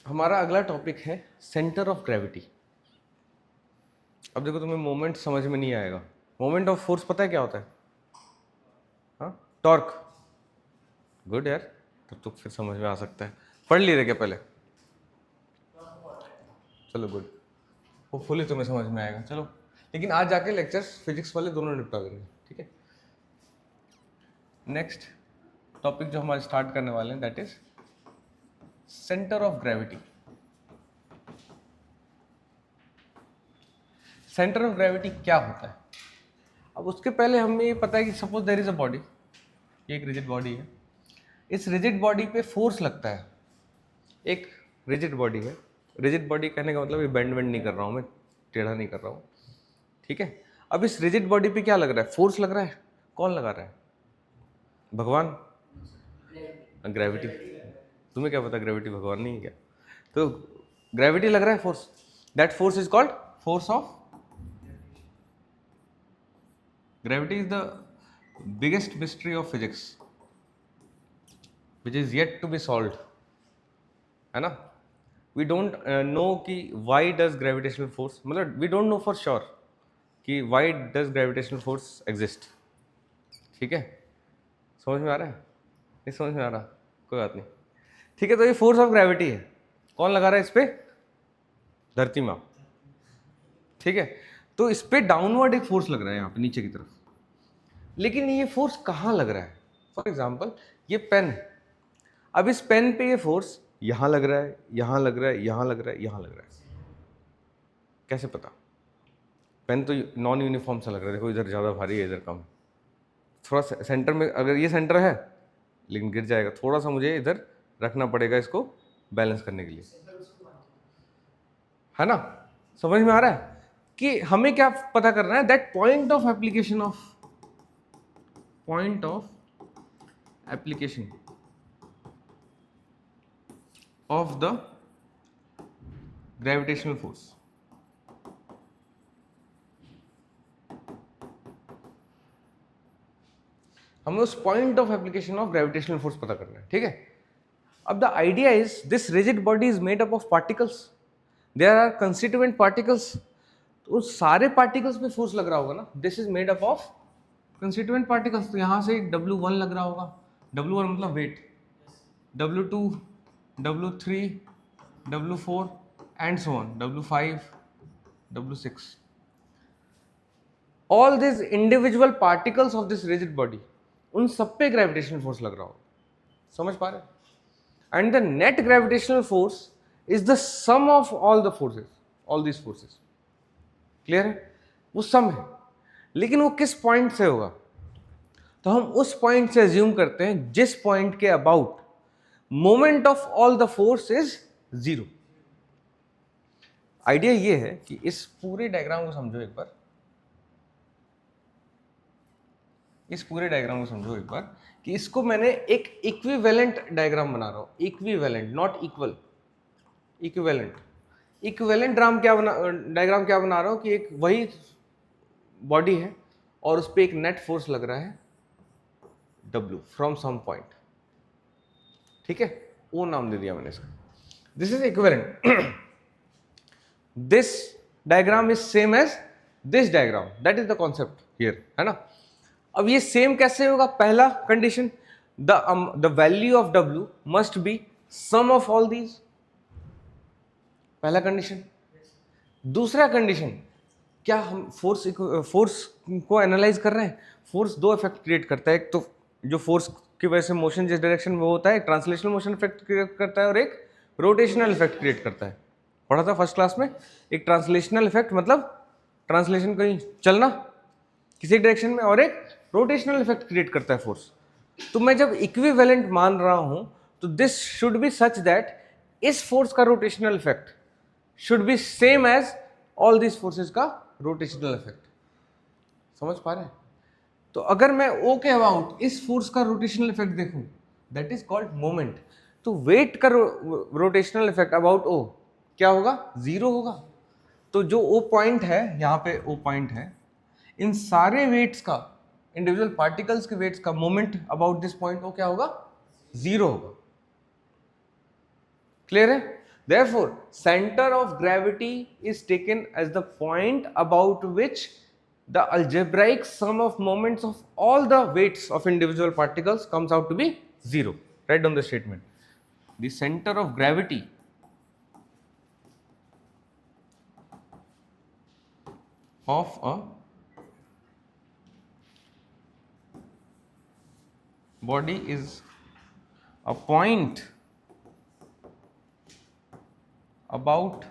हमारा अगला टॉपिक है सेंटर ऑफ ग्रेविटी। अब देखो, तुम्हें मोमेंट समझ में नहीं आएगा। मोमेंट ऑफ फोर्स पता है क्या होता है? हाँ, टॉर्क। गुड यार, तब तो फिर समझ में आ सकता है। पढ़ लिए थे क्या पहले? चलो गुड, होपफुली तुम्हें समझ में आएगा। चलो, लेकिन आज जाके लेक्चर्स फिजिक्स वाले दोनों निपटा देंगे, ठीक है। नेक्स्ट टॉपिक जो हम आज स्टार्ट करने वाले हैं that is centre of gravity. Centre of gravity क्या होता है? अब उसके पहले हमें ये पता है कि suppose there is a body, ये एक रिजिड बॉडी है। इस रिजिड बॉडी पे फोर्स लगता है। एक रिजिड बॉडी है। रिजिड बॉडी कहने का मतलब ये बेंड वेंड नहीं कर रहा हूँ मैं, टेढ़ा नहीं कर रहा हूँ, ठीक है। अब इस रिजिड बॉडी पे क्या लग रहा है? फोर्स लग रहा है। कौन लगा रहा है? भगवान, ग्रेविटी। तुम्हें क्या पता ग्रेविटी भगवान नहीं है क्या? तो ग्रेविटी लग रहा है, force. That force is called force of gravity. Is the biggest mystery of physics which is yet to be solved, है ना। वी डोंट नो कि वाई डज ग्रेविटेशनल फोर्स, मतलब we don't know for sure कि why does gravitational force exist, ठीक है। समझ में आ रहा है? नहीं समझ में आ रहा, कोई बात नहीं, ठीक है। तो ये फोर्स ऑफ ग्रेविटी है। कौन लगा रहा है इस पे? धरती माँ, ठीक है। तो इस पे डाउनवर्ड एक फोर्स लग रहा है यहाँ पे नीचे की तरफ, लेकिन ये फोर्स कहाँ लग रहा है? फॉर एग्जाम्पल ये पेन, अब इस पेन पे ये फोर्स यहाँ लग रहा है, यहाँ लग रहा है, यहाँ लग रहा है, यहाँ लग रहा है। कैसे पता? पेन तो नॉन यूनिफॉर्म सा लग रहा है, देखो इधर ज़्यादा भारी है, इधर कम। थोड़ा सेंटर में, अगर ये सेंटर है लेकिन गिर जाएगा, थोड़ा सा मुझे इधर रखना पड़ेगा इसको बैलेंस करने के लिए, है ना। समझ में आ रहा है कि हमें क्या पता करना है? That point of application of the gravitational force. हमें उस point of application of gravitational force पता करना है, ठीक है। अब the idea is this rigid body is made up of particles, there are constituent particles. तो उस सारे पार्टिकल्स पे फोर्स लग रहा होगा ना। This is made up of constituent particles. तो यहाँ से W1 लग रहा होगा, W1 मतलब weight, W2, W3, W4 and so on, W5, W6। All this individual particles of this rigid body, उन सब पे ग्रेविटेशनल फोर्स लग रहा होगा। समझ पा रहे? And the net gravitational force is the sum of all the forces, all this forces. Clear है? वो सम है, लेकिन वो किस पॉइंट से होगा? तो हम उस पॉइंट से अज्यूम करते हैं जिस पॉइंट के about moment of all the force is zero. Idea ये है कि इस पूरे डायग्राम को समझो एक बार, इस पूरे डायग्राम को समझो एक बार कि इसको मैंने एक इक्विवेलेंट डायग्राम बना रहा हूं। Equivalent, not equal, equivalent. Equivalent diagram क्या बना रहा हूं कि एक वही बॉडी है और उस पर एक नेट फोर्स लग रहा है W फ्रॉम सम पॉइंट, ठीक है। वो नाम दे दिया मैंने इसका। This is equivalent. This diagram is same as this diagram, that is the concept here, है ना। अब ये सेम कैसे होगा? पहला condition, the value of W must be sum of all these, पहला कंडीशन। दूसरा कंडीशन, क्या हम फोर्स को एनालाइज कर रहे हैं? फोर्स दो इफेक्ट क्रिएट करता है। एक तो जो फोर्स की वजह से मोशन जिस डायरेक्शन में होता है, ट्रांसलेशनल मोशन इफेक्ट क्रिएट करता है, और एक रोटेशनल इफेक्ट क्रिएट करता है। पढ़ा था फर्स्ट क्लास में। एक ट्रांसलेशनल इफेक्ट मतलब ट्रांसलेशन कहीं चलना किसी डायरेक्शन में, और एक रोटेशनल इफेक्ट क्रिएट करता है फोर्स। तो मैं जब इक्विवेलेंट मान रहा हूं तो this should be such that इस फोर्स का rotational effect should be same as all this forces का रोटेशनल इफेक्ट। समझ पा रहे हैं? तो अगर मैं O के अबाउट इस फोर्स का रोटेशनल इफेक्ट देखूं, दैट इज कॉल्ड मोमेंट। तो वेट का रोटेशनल इफेक्ट अबाउट O क्या होगा? जीरो होगा। तो जो O पॉइंट है, यहाँ पे O पॉइंट है, इन सारे वेट्स का, इंडिविजुअल पार्टिकल्स के वेट्स का moment about this point O क्या होगा? जीरो होगा। क्लियर है? Therefore, center of gravity is taken as the point about which the algebraic sum of moments of all the weights of individual particles comes out to be zero. Write down the statement. The center of gravity of a body is a point about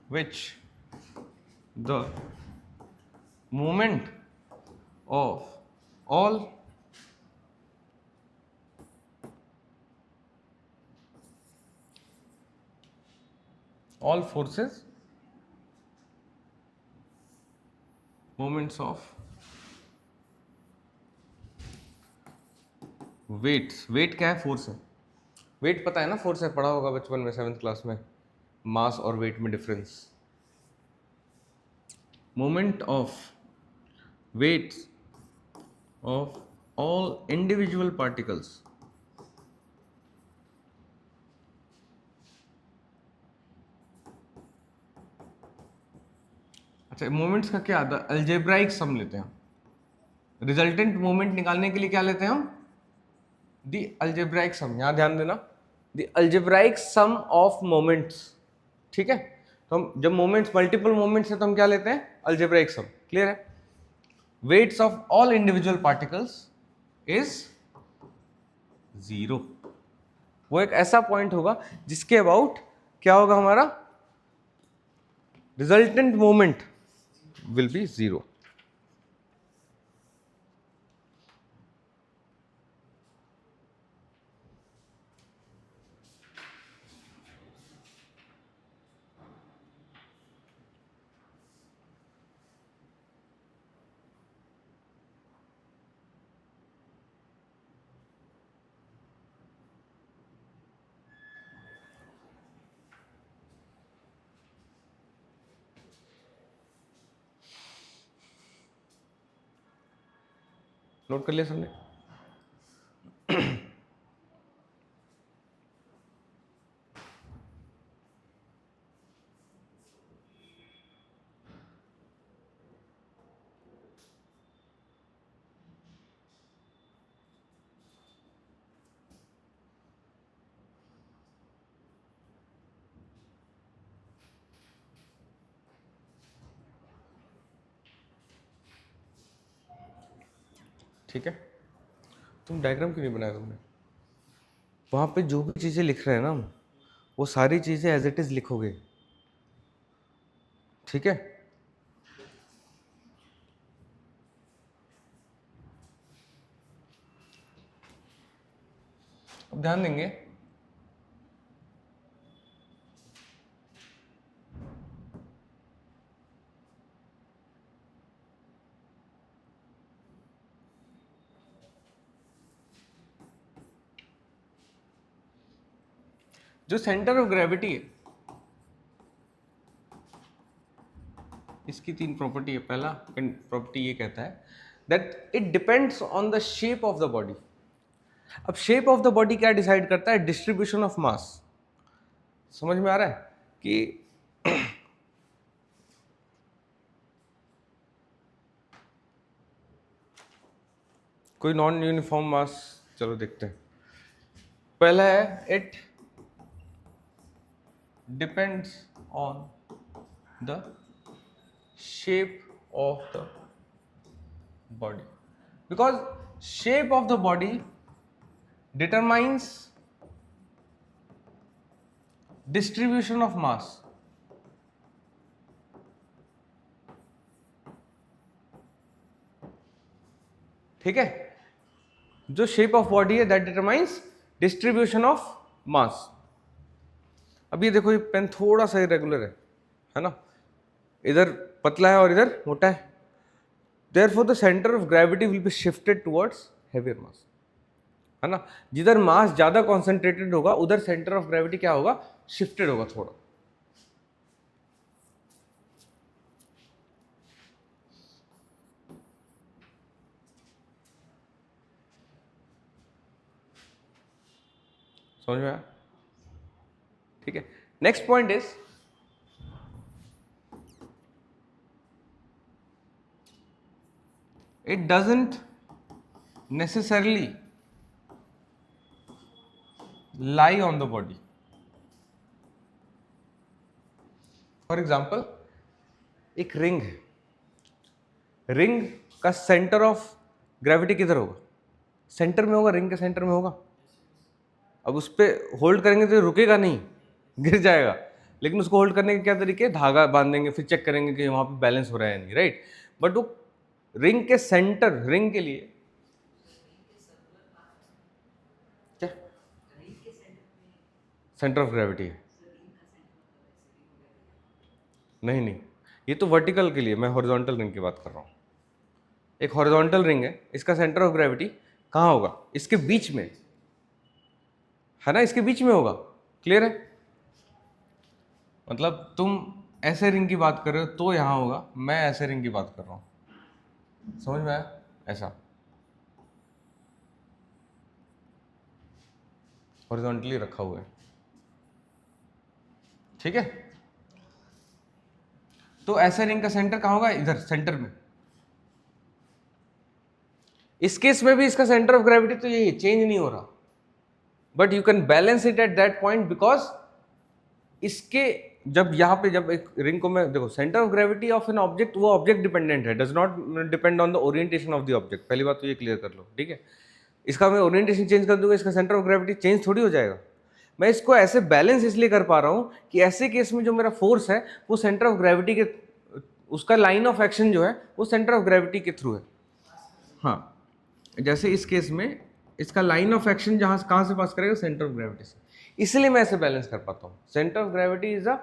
which the moment of all forces, moments of weights. weight क्या है? Force है. Wait पता है ना, force है, पढ़ा होगा बचपन में 7th क्लास में, मास और वेट में difference. Moment of weights of all individual particles अच्छा, मोमेंट्स का क्या आता है? अल्जेब्राइक सम लेते हैं. रिजल्टेंट मोमेंट निकालने के लिए क्या लेते हैं हम? दी अल्जेब्राइक सम. यहां ध्यान देना, दी अल्जेब्राइक सम ऑफ मोमेंट्स. ठीक है, तो हम जब मोमेंट्स मल्टीपल मोमेंट्स है तो हम क्या लेते हैं? Algebraic sum. क्लियर है? Weights of all individual particles is zero. वो एक ऐसा पॉइंट होगा जिसके अबाउट क्या होगा? हमारा resultant moment will be zero. Note कर लिया सबने? ठीक है, तुम डायग्राम क्यों नहीं बनाया तुमने? वहां पे जो भी चीजें लिख रहे हैं ना हम, वो सारी चीजें एज इट इज लिखोगे. ठीक है, अब ध्यान देंगे. जो सेंटर ऑफ ग्रेविटी है, इसकी 3 प्रॉपर्टी है. पहला प्रॉपर्टी ये कहता है that it depends on the shape of the body. अब शेप ऑफ द बॉडी क्या डिसाइड करता है? Distribution of mass. समझ में आ रहा है कि कोई नॉन यूनिफॉर्म मास, चलो देखते हैं. पहला है it depends on the shape of the body, because shape of the body determines distribution of mass. ठीक है, जो शेप ऑफ बॉडी है that determines distribution of mass. अब ये देखो, ये पेन थोड़ा सा इरेगुलर है ना, इधर पतला है और इधर मोटा है. Therefore the centre of gravity will be shifted towards heavier mass, है ना. जिधर मास ज्यादा कॉन्सेंट्रेटेड होगा उधर सेंटर ऑफ ग्रेविटी क्या होगा? शिफ्टेड होगा थोड़ा. समझ में आया? ठीक है, next point is it doesn't necessarily lie on the body. For example, एक रिंग है, रिंग का सेंटर ऑफ ग्रेविटी किधर होगा? सेंटर में होगा, रिंग के सेंटर में होगा। अब उस पर होल्ड करेंगे तो रुकेगा नहीं, गिर जाएगा। लेकिन उसको होल्ड करने के क्या तरीके? धागा बांधेंगे, फिर चेक करेंगे कि वहां पे बैलेंस हो रहा है नहीं, राइट? बट वो रिंग के सेंटर, रिंग के लिए क्या सेंटर ऑफ ग्रेविटी है? नहीं नहीं, ये तो वर्टिकल के लिए, मैं हॉरिजॉन्टल रिंग की बात कर रहा हूँ। एक हॉरिजॉन्टल रिंग है, इसका सेंटर ऑफ ग्रेविटी कहाँ होगा? इसके बीच में है ना, इसके बीच में होगा। क्लियर है? मतलब तुम ऐसे रिंग की बात कर रहे हो तो यहाँ होगा, मैं ऐसे रिंग की बात कर रहा हूँ। समझ में आया? ऐसा हॉरिजॉन्टली रखा हुआ है, ठीक है? तो ऐसे रिंग का सेंटर कहाँ होगा? इधर सेंटर में। इस केस में भी इसका सेंटर ऑफ ग्रेविटी तो यही चेंज नहीं हो रहा, but you can balance it at that point because इसके जब यहाँ पे जब एक रिंग को मैं देखो, centre of gravity of an object, वो ऑब्जेक्ट डिपेंडेंट है, does not depend on the orientation of the object. पहली बात तो ये क्लियर कर लो, ठीक है? इसका मैं ओरिएंटेशन चेंज कर दूंगा, इसका सेंटर ऑफ ग्रेविटी चेंज थोड़ी हो जाएगा। मैं इसको ऐसे बैलेंस इसलिए कर पा रहा हूँ कि ऐसे केस में जो मेरा फोर्स है वो सेंटर ऑफ ग्रेविटी के, उसका लाइन ऑफ एक्शन जो है वो सेंटर ऑफ ग्रेविटी के थ्रू है। हाँ, जैसे इस केस में इसका लाइन ऑफ एक्शन जहां कहां से पास करेगा? सेंटर ऑफ ग्रेविटी से। इसलिए मैं ऐसे बैलेंस कर पाता हूं। Centre of gravity is a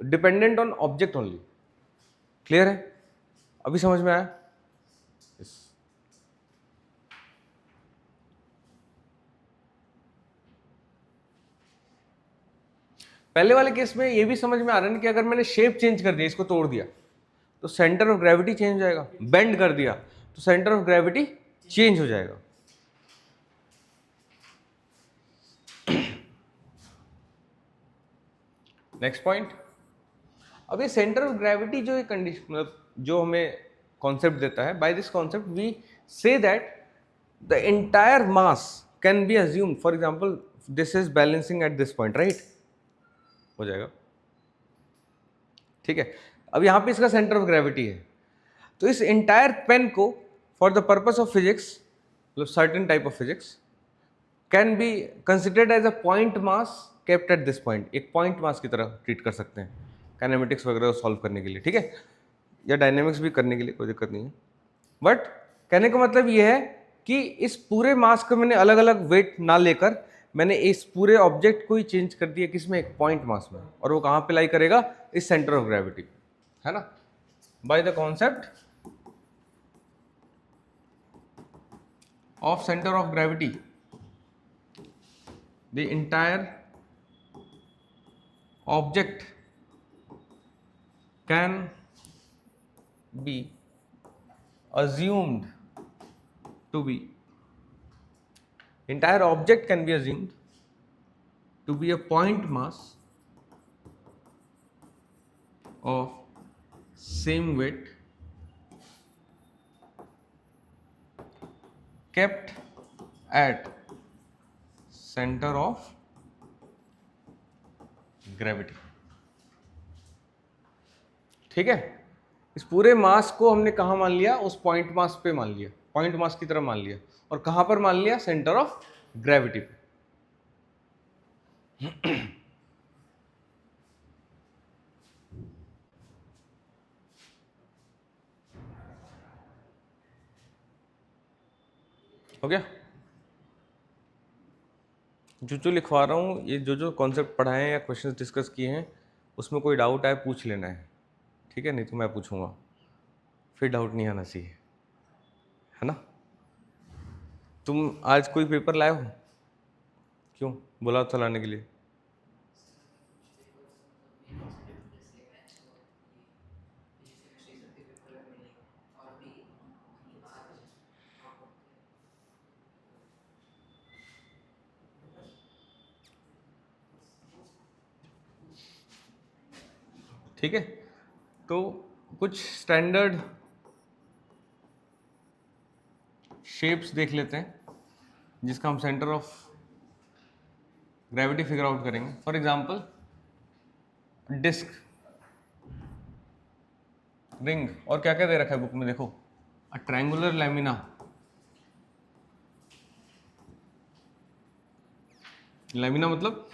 dependent on object only. Clear है? अभी समझ में आया? yes. पहले वाले केस में ये भी समझ में आ रहा है कि अगर मैंने शेप चेंज कर दिया, इसको तोड़ दिया, तो सेंटर ऑफ ग्रेविटी चेंज हो जाएगा। बेंड कर दिया तो सेंटर ऑफ ग्रेविटी चेंज हो जाएगा। नेक्स्ट पॉइंट, अब ये सेंटर ऑफ ग्रेविटी जो एक कंडीशन, मतलब जो हमें कॉन्सेप्ट देता है, by this concept we say that the entire mass can be assumed. For example, this is balancing at this point, right? हो जाएगा, ठीक है? अब यहाँ पे इसका सेंटर ऑफ ग्रेविटी है, तो इस एंटायर पेन को for the purpose of physics, मतलब certain type of physics, can be considered as a point mass kept at this point. एक पॉइंट मास की तरह ट्रीट कर सकते हैं काइनेमेटिक्स वगैरह सॉल्व करने के लिए, ठीक है? या डायनेमिक्स भी करने के लिए, कोई दिक्कत नहीं है। बट कहने का मतलब ये है कि इस पूरे मास को मैंने अलग अलग वेट ना लेकर मैंने इस पूरे ऑब्जेक्ट को ही चेंज कर दिया किसमें? एक पॉइंट मास में। और वो कहाँ पे लाई करेगा? इस सेंटर ऑफ ग्रेविटी, है ना? By the concept of centre of gravity, the entire object can be assumed to be, entire object can be assumed to be a point mass of same weight kept at center of gravity। ठीक है? इस पूरे मास को हमने कहाँ मान लिया? उस पॉइंट मास पे मान लिया, पॉइंट मास की तरह मान लिया। और कहाँ पर मान लिया? सेंटर ऑफ ग्रेविटी पे। हो गया? जो लिखवा रहा हूँ, ये जो कॉन्सेप्ट पढ़ाए हैं या क्वेश्चंस डिस्कस किए हैं, उसमें कोई डाउट आए पूछ लेना है, ठीक है? नहीं तो मैं पूछूंगा, फिर डाउट नहीं आना चाहिए, है ना? तुम आज कोई पेपर लाए हो? क्यों बोला था लाने के लिए? ठीक है, तो कुछ स्टैंडर्ड शेप्स देख लेते हैं जिसका हम centre of gravity figure out करेंगे। फॉर एग्जांपल डिस्क, रिंग, और क्या क्या दे रखा है बुक में, देखो अ ट्रायंगुलर लैमिना, लैमिना मतलब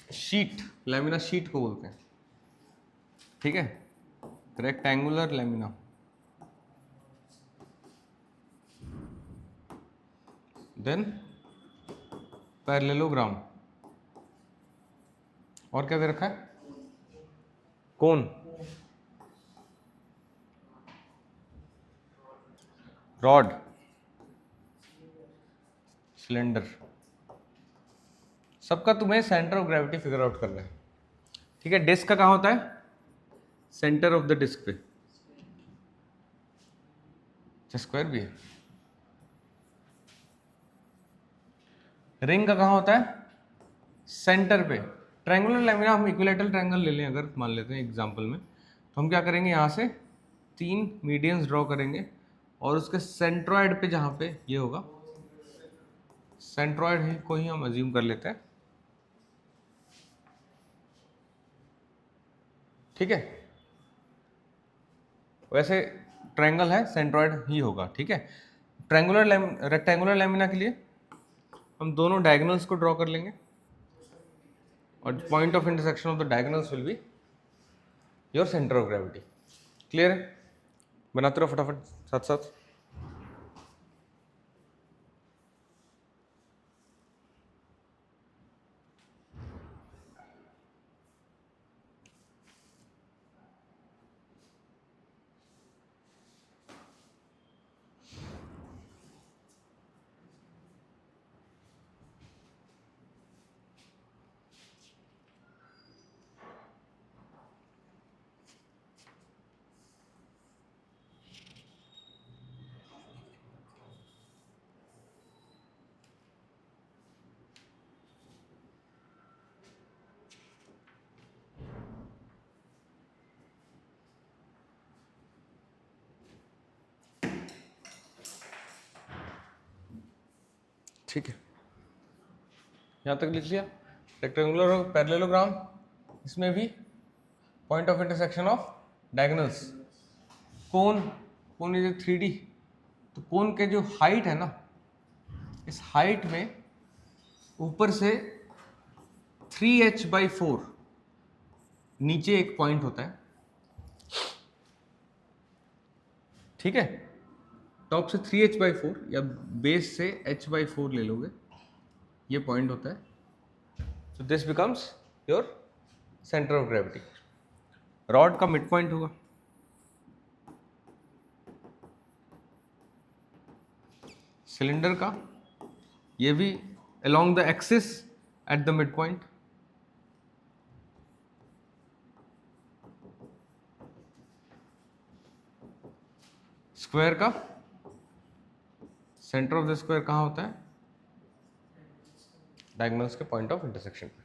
शीट, लैमिना शीट को बोलते हैं, ठीक है, रेक्टेंगुलर लैमिना, देन पैरेललोग्राम, और क्या दे रखा है, कोन, रॉड, सिलेंडर, सबका तुम्हें centre of gravity figure out करना है, ठीक है। डिस्क का कहाँ होता है, सेंटर ऑफ द डिस्क पे, स्क्वायर भी है। रिंग का कहाँ होता है, सेंटर पे। ट्रायंगुलर लैमिना हम इक्विलैटरल ट्रायंगल ले लें अगर, मान लेते हैं एग्जांपल में, तो हम क्या करेंगे, यहाँ से 3 मीडियंस ड्रॉ करेंगे और उसके सेंट्रॉइड पे, जहाँ पे ये होगा सेंट्रॉइड है को ही हम अज्यूम कर लेते हैं, ठीक है। वैसे ट्रायंगल है, सेंट्रॉइड ही होगा, ठीक है। रेक्टेंगुलर लैमिना के लिए हम दोनों डायगोनल्स को ड्रॉ कर लेंगे और point of intersection of the diagonals will be your centre of gravity. Clear है, बनाते रहो फटाफट साथ साथ। ठीक है, यहाँ तक लिख लिया। रेक्टेंगुलर और पैरेललोग्राम, इसमें भी point of intersection of diagonals. Cone, cone is a 3D, तो कोन के जो हाइट है ना, इस हाइट में ऊपर से 3h/4 नीचे एक पॉइंट होता है, ठीक है। टॉप से 3h/4 या बेस से h/4 ले लोगे, ये पॉइंट होता है। So this becomes your centre of gravity. Rod का मिड पॉइंट होगा, सिलेंडर का ये भी along the axis at the mid point, square का सेंटर ऑफ द स्क्वायर कहाँ होता है, डायगोनल्स के पॉइंट ऑफ इंटरसेक्शन पे।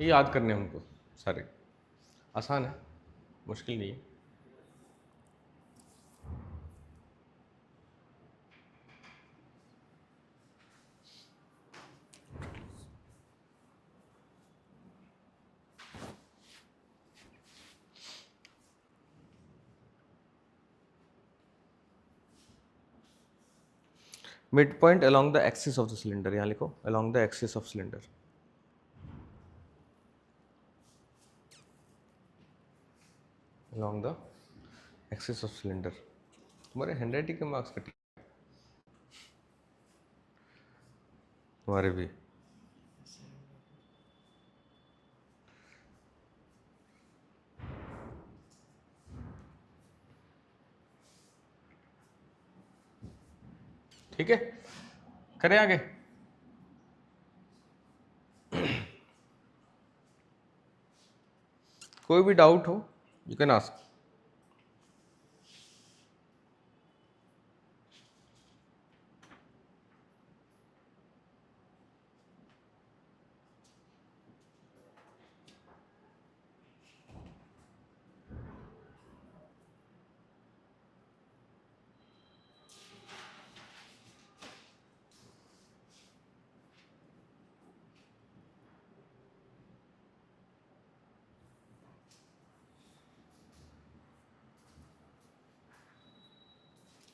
ये याद करने हमको सारे, आसान है, मुश्किल नहीं है। Mid point along the axis of the cylinder, यहाँ लिखो along the axis of cylinder, along the axis of cylinder. तुम्हारे हैंडराइटिंग के मार्क्स कटे, तुम्हारे भी। ठीक है, करें आगे। कोई भी डाउट हो यू कैन आस्क।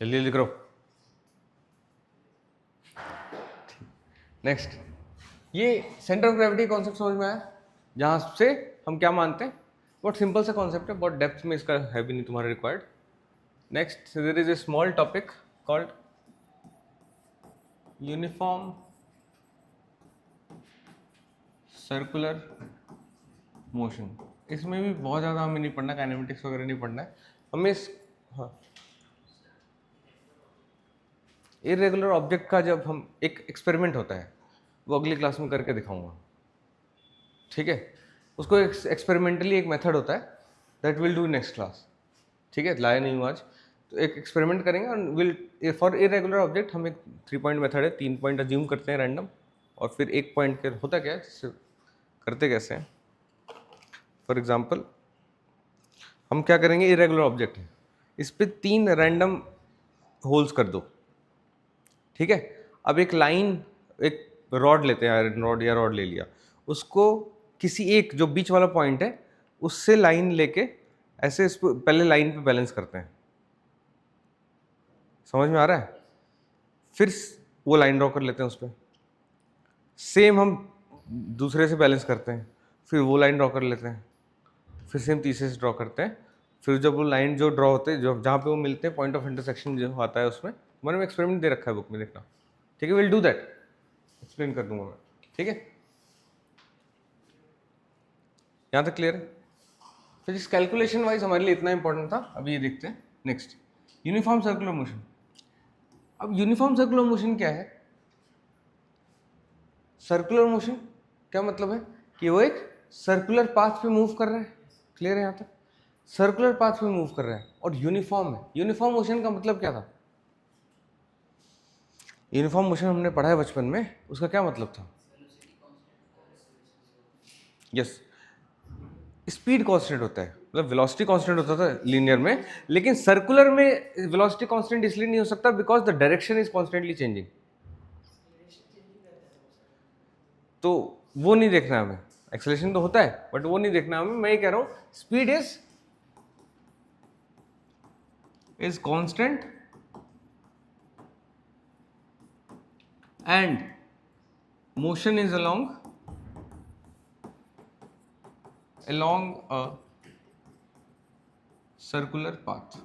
जल्दी जल्दी करो। नेक्स्ट, ये सेंटर ऑफ ग्रेविटी कॉन्सेप्ट समझ में आया, जहाँ से हम क्या मानते हैं, बहुत सिंपल सा कॉन्सेप्ट है, बहुत डेप्थ में इसका है भी नहीं तुम्हारा required. Next, there is a small topic called uniform circular motion. इसमें भी बहुत ज़्यादा हमें नहीं पढ़ना, काइनेमेटिक्स वगैरह नहीं पढ़ना है हमें हाँ, इरेगुलर ऑब्जेक्ट का जब हम एक एक्सपेरिमेंट होता है वो अगली क्लास में करके दिखाऊंगा, ठीक है। उसको एक्सपेरिमेंटली एक मेथड होता है that will do next class, ठीक है। लाया नहीं हूँ आज, तो एक एक्सपेरिमेंट करेंगे और विल फॉर इरेगुलर ऑब्जेक्ट हम एक 3 पॉइंट मेथड है, 3 पॉइंट अज्यूम करते हैं रैंडम, और फिर एक पॉइंट के होता क्या है, जिससे करते कैसे हैं। फॉर एग्जाम्पल हम क्या करेंगे, इरेगुलर ऑब्जेक्ट है, इस पर 3 रैंडम होल्स कर दो, ठीक है। अब एक लाइन, एक रॉड लेते हैं, आयरन रॉड या रॉड ले लिया, उसको किसी एक जो बीच वाला पॉइंट है उससे लाइन लेके ऐसे इसको पहले लाइन पे बैलेंस करते हैं, समझ में आ रहा है। फिर वो लाइन ड्रॉ कर लेते हैं उस पर, सेम हम दूसरे से बैलेंस करते हैं, फिर वो लाइन ड्रॉ कर लेते हैं, फिर सेम तीसरे से ड्रॉ करते हैं, फिर जब वो लाइन जो ड्रॉ होते हैं, जो जहाँ पे वो मिलते हैं, पॉइंट ऑफ इंटरसेक्शन जो आता है उसमें, मैंने एक्सपेरिमेंट दे रखा है बुक में, देखना, ठीक है। विल डू दैट, एक्सप्लेन कर दूंगा मैं, ठीक है। यहाँ तक क्लियर है। फिर इस कैलकुलेशन वाइज हमारे लिए इतना इंपॉर्टेंट था। अभी ये देखते हैं नेक्स्ट, यूनिफॉर्म सर्कुलर मोशन। अब यूनिफॉर्म सर्कुलर मोशन क्या है? सर्कुलर मोशन क्या मतलब है कि वो एक सर्कुलर पाथ पे मूव कर रहा है, क्लियर है यहाँ तक? सर्कुलर पाथ पे मूव कर रहा है और यूनिफॉर्म है। यूनिफॉर्म मोशन का मतलब क्या था? यूनिफॉर्म मोशन हमने पढ़ा है बचपन में, उसका क्या मतलब था? यस, स्पीड कांस्टेंट होता है, मतलब वेलोसिटी कांस्टेंट होता था लीनियर में, लेकिन सर्कुलर में वेलोसिटी कांस्टेंट इसलिए नहीं हो सकता because the direction is constantly changing. तो वो नहीं देखना हमें, एक्सेलरेशन तो होता है बट वो नहीं देखना हमें। मैं ये कह रहा हूं speed is constant and motion is along a circular path,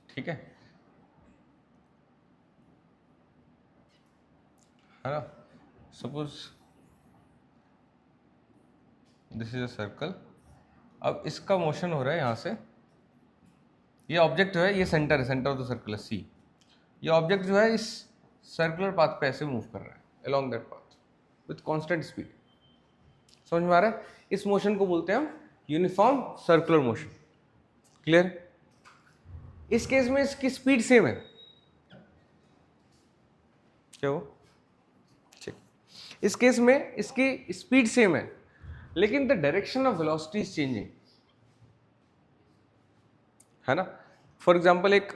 ठीक है ना। Suppose this is a circle, अब इसका मोशन हो रहा है यहाँ से, ये ऑब्जेक्ट जो है, ये सेंटर है, सेंटर ऑफ द सर्कल है सी। ये ऑब्जेक्ट जो है इस सर्कुलर पाथ पे ऐसे मूव कर रहा है along that path with constant speed. समझ में आ रहा है? इस मोशन को बोलते हैं हम यूनिफॉर्म सर्कुलर मोशन, क्लियर? इस केस में इसकी स्पीड सेम है, क्या वो? ठीक, इस केस में इसकी स्पीड सेम है लेकिन the direction of velocity is changing, है ना। फॉर एग्जाम्पल एक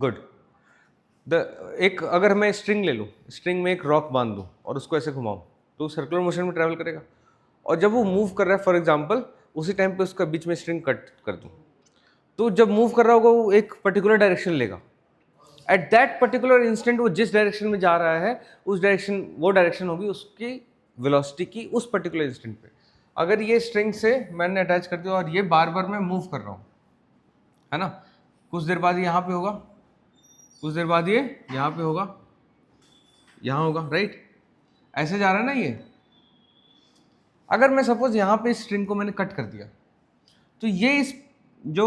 गुड एक अगर मैं स्ट्रिंग ले लूँ, स्ट्रिंग में एक रॉक बांध दूँ और उसको ऐसे घुमाऊँ तो सर्कुलर मोशन में ट्रैवल करेगा। और जब वो मूव कर रहा है फॉर एग्जाम्पल, उसी टाइम पे उसका बीच में स्ट्रिंग कट कर दूँ, तो जब मूव कर रहा होगा वो एक पर्टिकुलर डायरेक्शन लेगा। एट दैट पर्टिकुलर इंस्टेंट वो जिस डायरेक्शन में जा रहा है उस डायरेक्शन, वो डायरेक्शन होगी उसकी वेलोसिटी की उस पर्टिकुलर इंस्टेंट पे। अगर ये स्ट्रिंग से मैंने अटैच कर दिया और ये बार बार मैं मूव कर रहा हूँ, है ना, कुछ देर बाद ये यहाँ पे होगा, कुछ देर बाद ये यहाँ पे होगा, यहाँ होगा, राइट? ऐसे जा रहा है ना ये। अगर मैं सपोज यहाँ पे इस स्ट्रिंग को मैंने कट कर दिया तो ये इस जो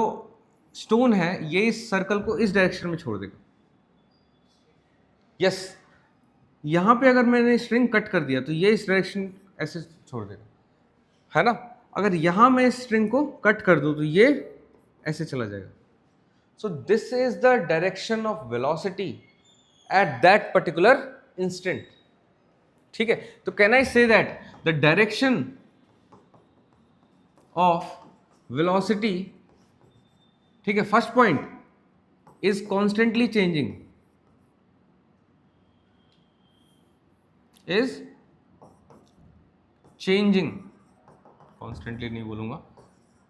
स्टोन है ये इस सर्कल को इस डायरेक्शन में छोड़ देगा। यस, यहां पे अगर मैंने स्ट्रिंग कट कर दिया तो ये इस डायरेक्शन ऐसे छोड़ देगा, है ना। अगर यहां मैं इस स्ट्रिंग को कट कर दूं तो ये ऐसे चला जाएगा। So this is the direction of velocity at that particular instant. ठीक है, तो कैन आई से that the direction of velocity, ठीक है, first point is constantly changing, is changing, constantly नहीं बोलूंगा,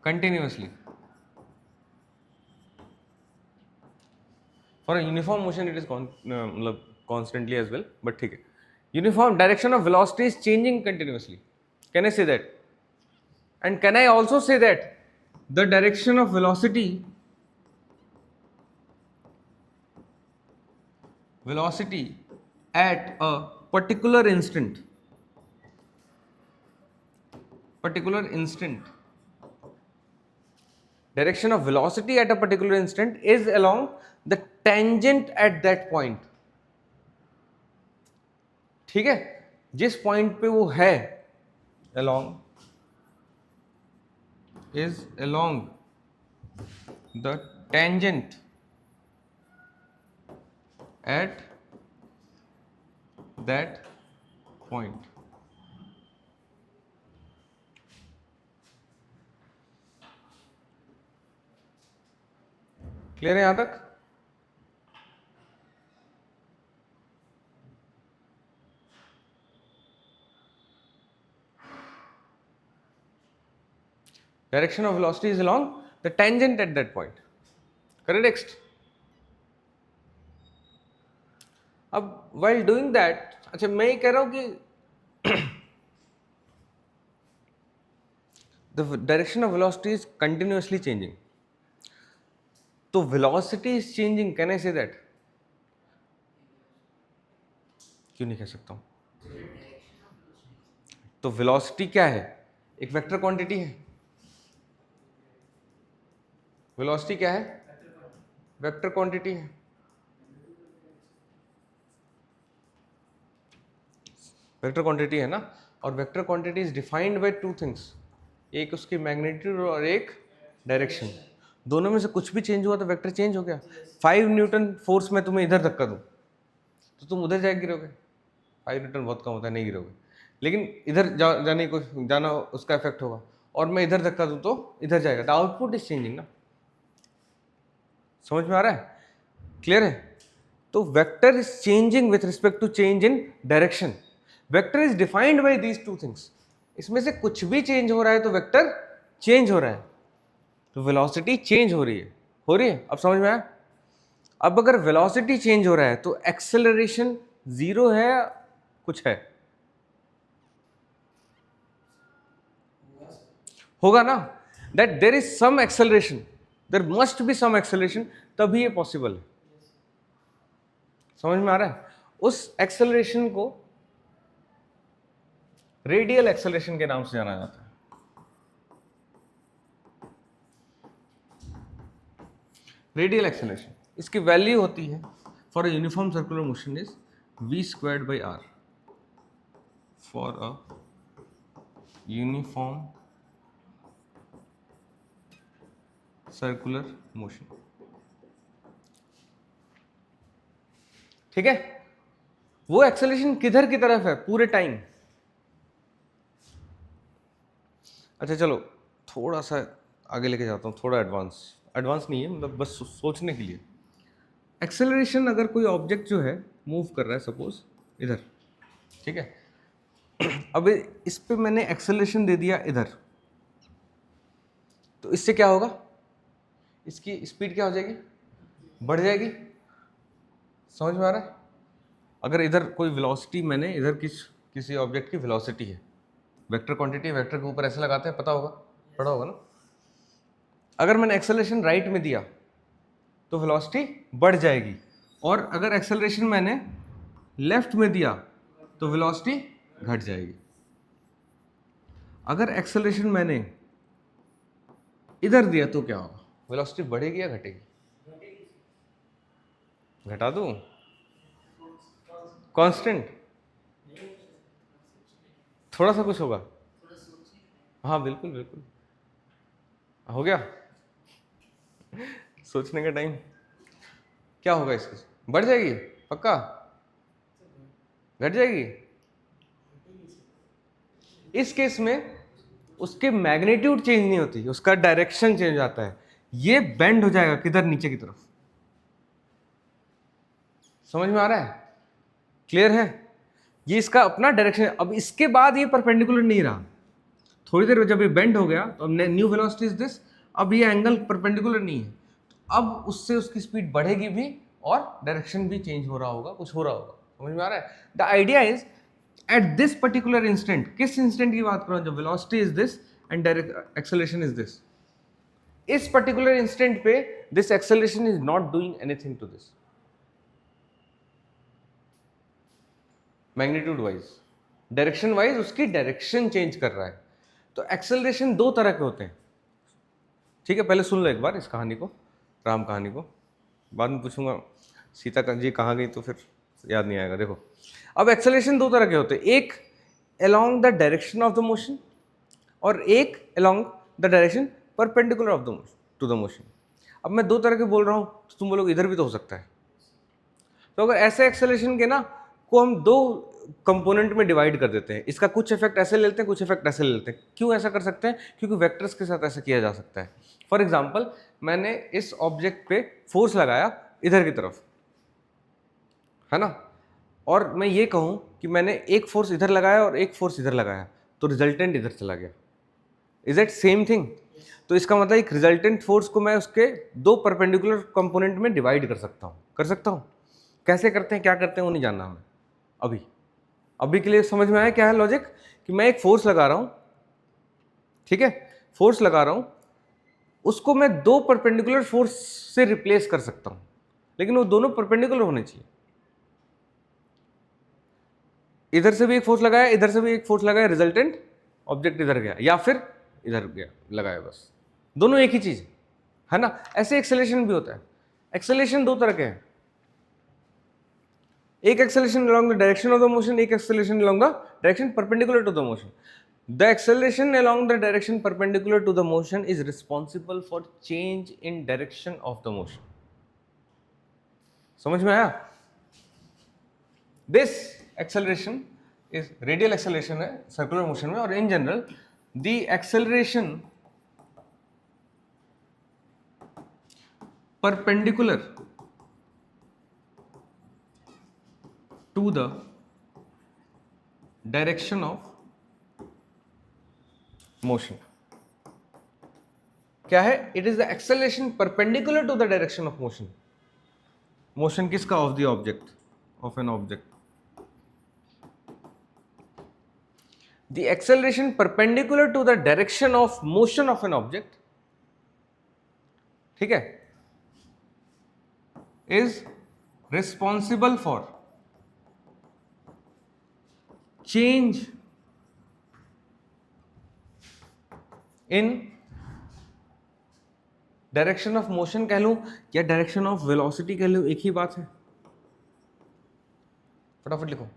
continuously. For uniform motion it is मतलब constantly as well, but ठीक है। Uniform direction of velocity is changing continuously. Can I say that? And can I also say that the direction of velocity at a particular instant direction of velocity at a particular instant is along the tangent at that point। ठीक है, जिस point पे वो है along is along the tangent at that point। Clear है यहां तक? Direction of velocity is along the tangent at that point। Correct? अब while doing that, अच्छा मैं ये कह रहा हूं कि the direction of velocity is continuously changing, तो velocity is changing, can I say that? क्यों नहीं कह सकता हूं? तो velocity क्या है? एक वेक्टर क्वांटिटी है। वेलोसिटी क्या है? वेक्टर क्वांटिटी है। वेक्टर क्वांटिटी है ना, और vector quantity is defined by two things, एक उसकी मैग्नीट्यूड और एक डायरेक्शन। दोनों में से कुछ भी चेंज हुआ तो वेक्टर चेंज हो गया। 5 न्यूटन फोर्स में तुम्हें इधर धक्का दूं तो तुम उधर जाके गिरोगे। 5 न्यूटन बहुत कम होता है, नहीं गिरोगे, लेकिन इधर जाने को जाना उसका इफेक्ट होगा, और मैं इधर धक्का दूं तो इधर जाएगा। द आउटपुट इज चेंजिंग ना। समझ में आ रहा है? क्लियर है? तो vector is changing with respect to change in direction. Vector is defined by these two things. इसमें से कुछ भी चेंज हो रहा है तो वेक्टर चेंज हो रहा है, तो वेलोसिटी चेंज हो रही है। हो रही है? अब समझ में आया? अब अगर वेलोसिटी चेंज हो रहा है तो एक्सेलरेशन जीरो है या कुछ है? होगा ना, that there is some acceleration, there must be some acceleration, तभी ये पॉसिबल है। समझ में आ रहा है? उस एक्सेलरेशन को रेडियल एक्सेलरेशन के नाम से जाना जाता है। रेडियल एक्सेलरेशन, इसकी वैल्यू होती है for a uniform circular motion is v²/r for a uniform circular motion. ठीक है, वो एक्सेलरेशन किधर की तरफ है पूरे टाइम। अच्छा चलो थोड़ा सा आगे लेके जाता हूँ, थोड़ा एडवांस नहीं है, मतलब बस सोचने के लिए। एक्सेलरेशन, अगर कोई ऑब्जेक्ट जो है मूव कर रहा है सपोज इधर, ठीक है, अब इस पे मैंने एक्सेलरेशन दे दिया इधर, तो इससे क्या होगा? इसकी स्पीड क्या हो जाएगी? बढ़ जाएगी। समझ में आ रहा है? अगर इधर कोई वेलोसिटी, मैंने इधर किसी ऑब्जेक्ट की वेलोसिटी है, वेक्टर क्वांटिटी, वेक्टर के ऊपर ऐसे लगाते हैं, पता होगा, पढ़ा होगा ना। अगर मैंने एक्सेलरेशन राइट में दिया तो वेलोसिटी बढ़ जाएगी, और अगर एक्सेलरेशन मैंने लेफ्ट में दिया तो वेलोसिटी घट जाएगी। अगर एक्सेलरेशन मैंने इधर दिया तो क्या होगा, वेलोसिटी बढ़ेगी या घटेगी? घटा दूं? कांस्टेंट? थोड़ा सा कुछ होगा? हाँ बिल्कुल बिल्कुल, हो गया सोचने का टाइम। क्या होगा इसके? बढ़ जाएगी पक्का? घट जाएगी? इस केस में उसके मैग्नीट्यूड चेंज नहीं होती, उसका डायरेक्शन चेंज आता है। ये बेंड हो जाएगा किधर? नीचे की तरफ। समझ में आ रहा है? क्लियर है? ये इसका अपना डायरेक्शन। अब इसके बाद ये परपेंडिकुलर नहीं रहा, थोड़ी देर जब ये बेंड हो गया तो अब न्यू वेलोसिटी इज दिस, अब ये एंगल परपेंडिकुलर नहीं है, तो अब उससे उसकी स्पीड बढ़ेगी भी और डायरेक्शन भी चेंज हो रहा होगा, कुछ हो रहा होगा। समझ में आ रहा है? The idea is at this particular instant, किस इंस्टेंट की बात कर रहा हूं, जब velocity is this and direct acceleration is this, इस पर्टिकुलर इंस्टेंट पे this acceleration is not doing anything to this magnitude wise, direction wise उसकी डायरेक्शन चेंज कर रहा है। तो एक्सेलरेशन दो तरह के होते हैं, ठीक है? पहले सुन लो एक बार इस कहानी को, राम कहानी को, बाद में पूछूंगा सीता जी कहाँ गई तो फिर याद नहीं आएगा। देखो, अब एक्सेलरेशन दो तरह के होते हैं, एक along the direction of the motion और एक along the direction perpendicular of the motion to the motion. अब मैं दो तरह के बोल रहा हूँ तो तुम बोलोगे इधर भी तो हो सकता है। तो अगर ऐसे एक्सेलरेशन के ना को हम दो कंपोनेंट में डिवाइड कर देते हैं, इसका कुछ इफेक्ट ऐसे लेते हैं, कुछ इफेक्ट ऐसे ले लेते हैं। क्यों ऐसा कर सकते हैं? क्योंकि वेक्टर्स के साथ ऐसा किया जा सकता है। फॉर एग्जाम्पल, मैंने इस ऑब्जेक्ट पे फोर्स लगाया इधर की तरफ, है ना, और मैं ये कहूँ कि मैंने एक फोर्स इधर लगाया और एक फोर्स इधर लगाया, तो रिजल्टेंट इधर चला गया। Is it same thing? तो इसका मतलब एक रिजल्टेंट फोर्स को मैं उसके दो परपेंडिकुलर कंपोनेंट में डिवाइड कर सकता हूँ। कर सकता हूँ? कैसे करते हैं, क्या करते हैं, वो नहीं जानना हमें अभी। अभी के लिए समझ में आया क्या है लॉजिक? कि मैं एक फोर्स लगा रहा हूं, ठीक है, फोर्स लगा रहा हूं, उसको मैं दो परपेंडिकुलर फोर्स से रिप्लेस कर सकता हूं, लेकिन वो दोनों परपेंडिकुलर होने चाहिए। इधर से भी एक फोर्स लगाया, इधर से भी एक फोर्स लगाया, रिजल्टेंट ऑब्जेक्ट इधर गया या फिर इधर गया, लगाया, बस दोनों एक ही चीज है ना। ऐसे एक्सेलरेशन भी होता है। एक्सेलरेशन दो तरह के हैं, एक acceleration along the direction of the motion, एक acceleration along the direction perpendicular to the motion. The acceleration along the direction perpendicular to the motion is responsible for change in direction of the motion. समझ में आया? This acceleration is radial acceleration है circular motion में, और in general the acceleration perpendicular to the direction of motion क्या है? It is the acceleration perpendicular to the direction of motion. Motion किसका? Of the object, of an object. The acceleration perpendicular to the direction of motion of an object, ठीक है, is responsible for change in direction of motion कह लूं या direction of velocity कह लूं, एक ही बात है। फटाफट लिखो,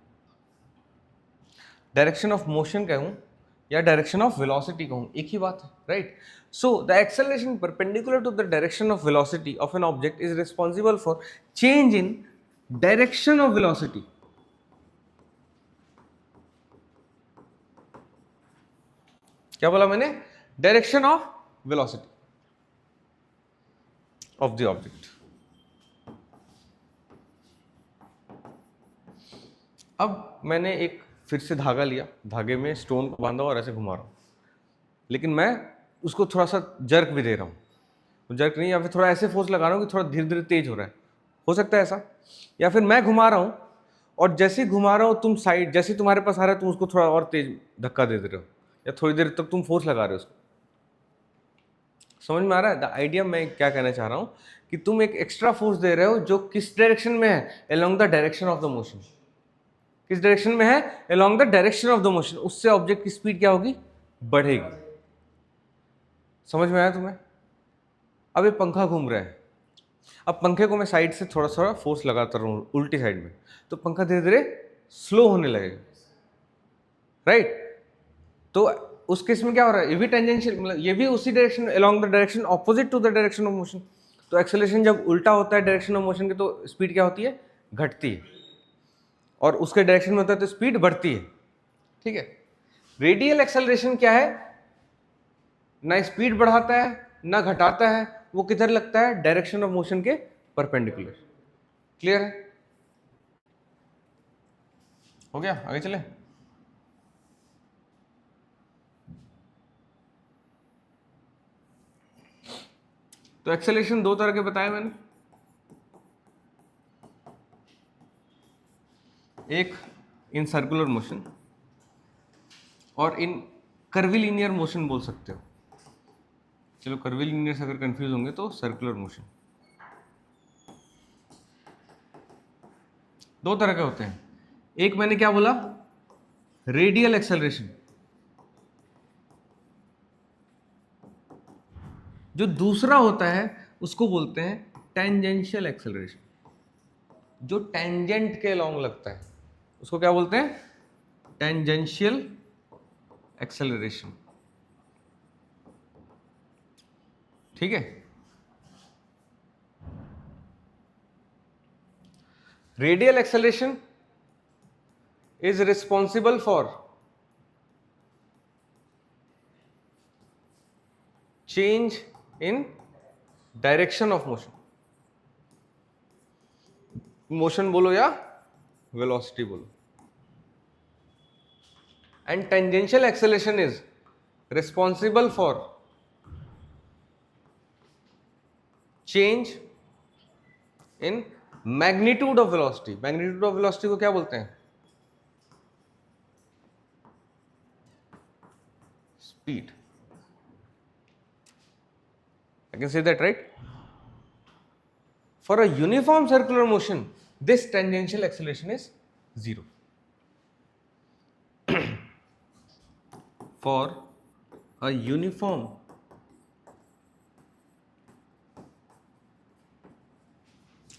डायरेक्शन ऑफ मोशन कहूं या डायरेक्शन ऑफ वेलोसिटी कहूं, एक ही बात है, right? So the acceleration perpendicular to the direction of velocity of an object is responsible for change in direction of velocity. क्या बोला मैंने? Direction of velocity of the object. अब मैंने एक फिर से धागा लिया, धागे में स्टोन को बांधा और ऐसे घुमा रहा हूं, लेकिन मैं उसको थोड़ा सा जर्क भी दे रहा हूं, जर्क नहीं, या फिर थोड़ा ऐसे फोर्स लगा रहा हूं कि थोड़ा धीरे धीरे तेज हो रहा है, हो सकता है ऐसा। या फिर मैं घुमा रहा हूं और जैसे ही घुमा रहा हूं तुम साइड, जैसे तुम्हारे पास आ रहा है तुम उसको थोड़ा और तेज धक्का दे रहे हो, या थोड़ी देर तक तुम फोर्स लगा रहे हो उसको। समझ में आ रहा है द आइडिया? मैं क्या कहना चाह रहा हूं कि तुम एक एक्स्ट्रा फोर्स दे रहे हो जो किस डायरेक्शन में है? Along the direction of the motion. किस डायरेक्शन में है? Along the direction of the motion. उससे ऑब्जेक्ट की स्पीड क्या होगी? बढ़ेगी। समझ में आया तुम्हें? अब ये पंखा घूम रहा है, अब पंखे को मैं साइड से थोड़ा थोड़ा फोर्स लगाता रहूँ उल्टी साइड में, तो पंखा धीरे धीरे स्लो होने लगेगा, राइट। तो उस केस में क्या हो रहा है, ये भी टेंजेंशियल, मतलब ये भी उसी direction, along the direction opposite to the direction of motion. तो एक्सेलरेशन जब उल्टा होता है डायरेक्शन ऑफ मोशन के, तो स्पीड क्या होती है, घटती है, और उसके डायरेक्शन में होता है तो स्पीड बढ़ती है, ठीक है। रेडियल एक्सेलरेशन क्या है, ना स्पीड बढ़ाता है ना घटाता है, वो किधर लगता है, डायरेक्शन ऑफ मोशन के परपेंडिकुलर। क्लियर है, हो गया, आगे चले। तो एक्सेलरेशन दो तरह के बताए मैंने, एक इन सर्कुलर मोशन और इन कर्विलिनियर मोशन बोल सकते हो। चलो कर्विलिनियर से अगर कंफ्यूज होंगे तो सर्कुलर मोशन। दो तरह के होते हैं, एक मैंने क्या बोला, रेडियल एक्सेलरेशन, जो दूसरा होता है उसको बोलते हैं टेंजेंशियल एक्सेलरेशन, जो टेंजेंट के लॉन्ग लगता है उसको क्या बोलते हैं, टेंजेंशियल एक्सेलरेशन, ठीक है। Radial acceleration is responsible for change in direction of motion, motion बोलो या velocity बोलो, and tangential acceleration is responsible for change in magnitude of velocity। magnitude of velocity को क्या बोलते हैं, speed। I can say that, right? For a uniform circular motion, this tangential acceleration is 0. For a uniform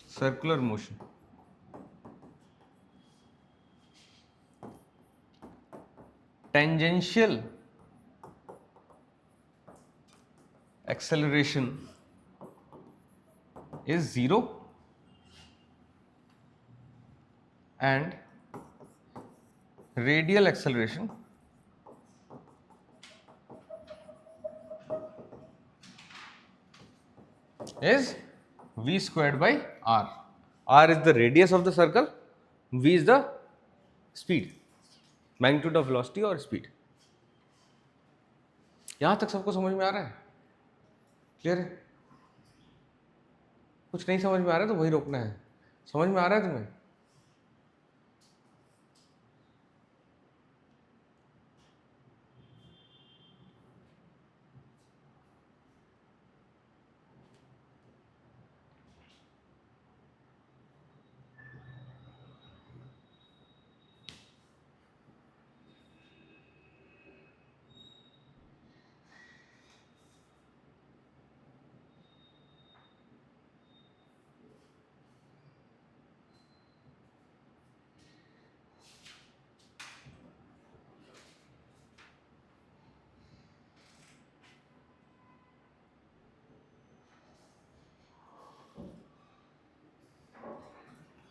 circular motion, tangential acceleration is 0 and radial acceleration is v squared by r. R is the radius of the circle, v is the speed, magnitude of velocity और speed। यहां तक सबको समझ में आ रहा है, clear है? कुछ नहीं समझ में आ रहा है तो वही रोकना है। समझ में आ रहा है तुम्हें?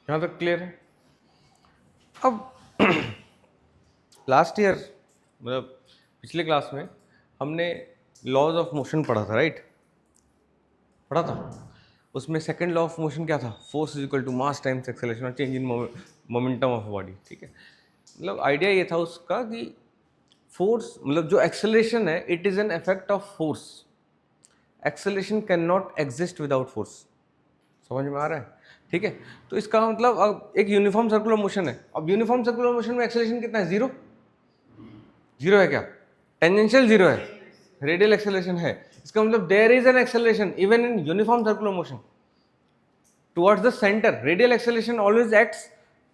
यहाँ तक क्लियर है? अब लास्ट ईयर, मतलब पिछले क्लास में हमने लॉज ऑफ मोशन पढ़ा था, राइट? पढ़ा था। उसमें सेकंड लॉ ऑफ मोशन क्या था? Force is equal to mass times acceleration और change in momentum of body, ठीक है। मतलब आइडिया ये था उसका कि फोर्स, मतलब जो एक्सेलरेशन है, it is an effect of force. Acceleration can not exist without force. समझ में आ रहा है? ठीक है। तो इसका मतलब अब एक यूनिफॉर्म सर्कुलर मोशन है, अब यूनिफॉर्म सर्कुलर मोशन में एक्सेलरेशन कितना है? जीरो। जीरो है क्या? टेंजेंशियल जीरो है, रेडियल एक्सेलरेशन है। इसका मतलब there is an acceleration even in uniform circular motion towards the centre. Radial acceleration always acts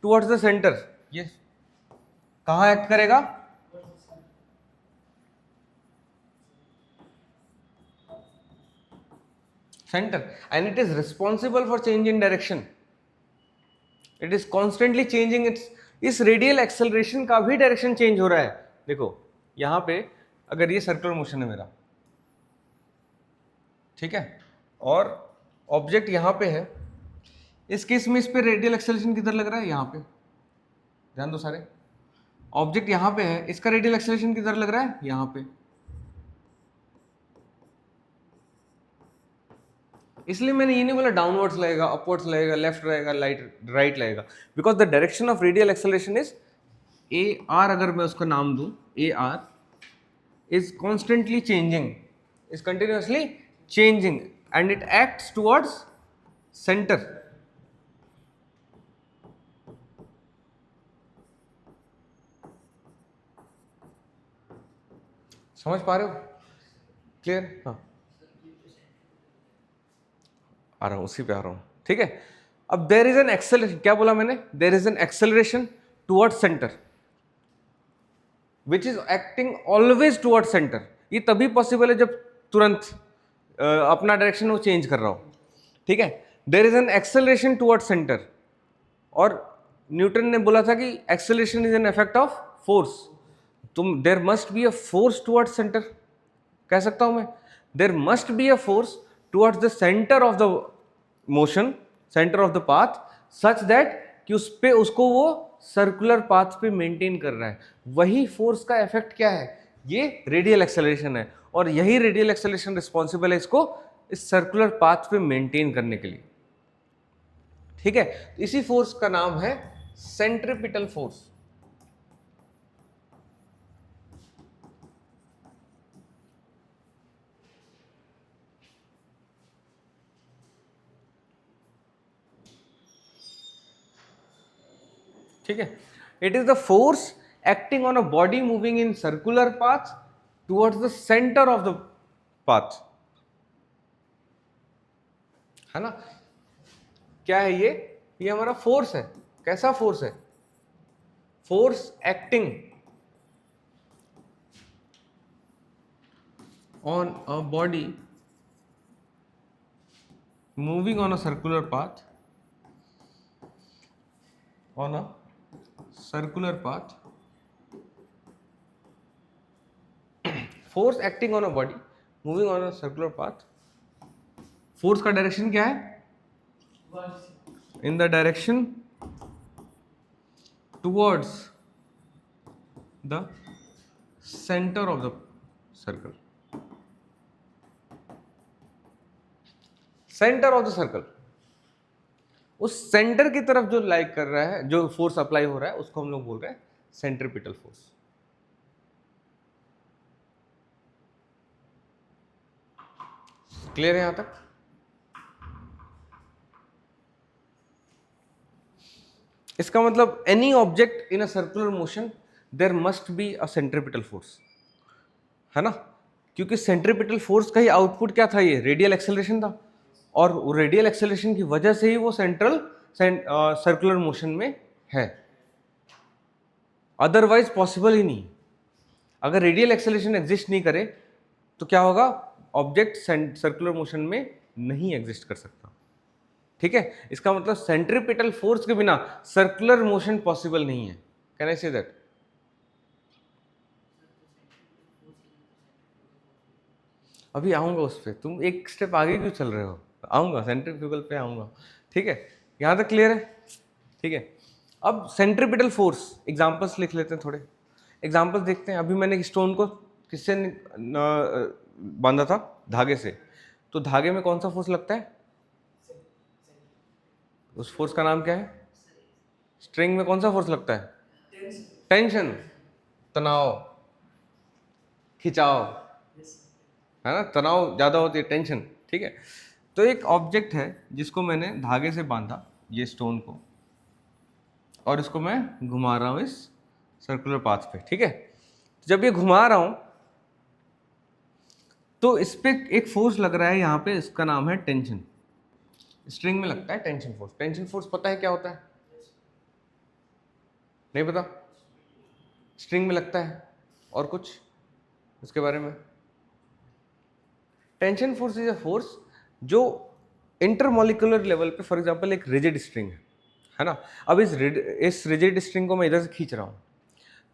towards the centre. ये कहाँ एक्ट करेगा? center, and it is responsible for change in direction. It is constantly changing its, इस radial acceleration का भी direction change हो रहा है. देखो यहां पे अगर ये सर्कुलर मोशन है मेरा, ठीक है, और ऑब्जेक्ट यहां पे है, इस केस में इस पे रेडियल एक्सेलरेशन किधर लग रहा है, यहां पे. ध्यान दो सारे, ऑब्जेक्ट यहां पे है, इसका रेडियल एक्सेलरेशन किधर लग रहा है, यहां पे. इसलिए मैंने ये नहीं बोला डाउनवर्ड्स लगेगा, अपवर्ड्स लगेगा, लेफ्ट रहेगा, राइट लगेगा, because the direction of radial acceleration is A R. अगर मैं उसका नाम दूं, A R is constantly changing, is continuously changing, and it acts towards centre. समझ पा रहे हो? क्लियर? हाँ, आ रहा हूं, उसी पे आ रहा हूं. ठीक है, अब देर इज एन एक्सेलरेशन, क्या बोला मैंने, देर is an acceleration towards centre which is acting always towards centre. ये तभी पॉसिबल है जब तुरंत अपना डायरेक्शन वो चेंज कर रहा हो. ठीक है, there is an acceleration towards centre, और न्यूटन ने बोला था कि acceleration is an effect of force. तुम, there must be a force towards centre, कह सकता हूं मैं, there must be a force towards the centre of the motion, centre of the path, such that कि उस पे उसको वो सर्कुलर पाथ पे मेंटेन कर रहा है. वही फोर्स का इफेक्ट क्या है, ये रेडियल एक्सेलरेशन है, और यही रेडियल एक्सेलरेशन रिस्पॉन्सिबल है इसको इस सर्कुलर पाथ पे मेंटेन करने के लिए. ठीक है, इसी फोर्स का नाम है सेंट्रीपिटल फोर्स. ठीक है, it is the force acting on a body moving in circular path towards the centre of the path. है ना? क्या है ये हमारा फोर्स है. कैसा फोर्स है? Force acting on a body moving on a circular path, on a circular path. Force acting on a body moving on a circular path. Force का डायरेक्शन क्या है? In the direction towards the centre of the circle. Centre of the circle, उस centre की तरफ जो like कर रहा है, जो फोर्स अप्लाई हो रहा है, उसको हम लोग बोल रहे हैं सेंट्रीपिटल फोर्स. क्लियर है यहां तक? इसका मतलब any object in a circular motion there must be a centripetal force, है ना? क्योंकि सेंट्रीपिटल फोर्स का ही आउटपुट क्या था, ये रेडियल एक्सेलरेशन था, और रेडियल एक्सेलरेशन की वजह से ही वो सेंट्रल सर्कुलर मोशन में है. अदरवाइज पॉसिबल ही नहीं. अगर रेडियल एक्सेलरेशन एग्जिस्ट नहीं करे तो क्या होगा, ऑब्जेक्ट सर्कुलर मोशन में नहीं एग्जिस्ट कर सकता. ठीक है, इसका मतलब सेंट्रीपिटल फोर्स के बिना सर्कुलर मोशन पॉसिबल नहीं है. Can I say that? अभी आऊंगा उस पर, तुम एक स्टेप आगे क्यों चल रहे हो? आऊंगा, सेंट्रीफ्यूगल पे आऊंगा. ठीक है, यहां तक क्लियर है? ठीक है, अब सेंट्रीपिटल फोर्स एग्जांपल्स लिख लेते हैं, थोड़े एग्जांपल्स देखते हैं. अभी मैंने स्टोन को किससे बांधा था? धागे से. तो धागे में कौन सा फोर्स लगता है? उस फोर्स का नाम क्या है? स्ट्रिंग में कौन सा फोर्स लगता है? टेंशन, तनाव, खिंचाव, है ना? तनाव ज्यादा होती है, टेंशन. ठीक है, तो एक ऑब्जेक्ट है जिसको मैंने धागे से बांधा, ये स्टोन को, और इसको मैं घुमा रहा हूं इस सर्कुलर पाथ पे. ठीक है, जब ये घुमा रहा हूं तो इस पे एक फोर्स लग रहा है यहां पे, इसका नाम है टेंशन. स्ट्रिंग में लगता है टेंशन फोर्स. टेंशन फोर्स पता है क्या होता है? नहीं पता? स्ट्रिंग में लगता है. और कुछ इसके बारे में? Tension force is a force जो इंटरमोलिकुलर लेवल पे फॉर एग्जांपल एक रिजिड स्ट्रिंग है ना, अब इस रिजिड स्ट्रिंग को मैं इधर से खींच रहा हूँ,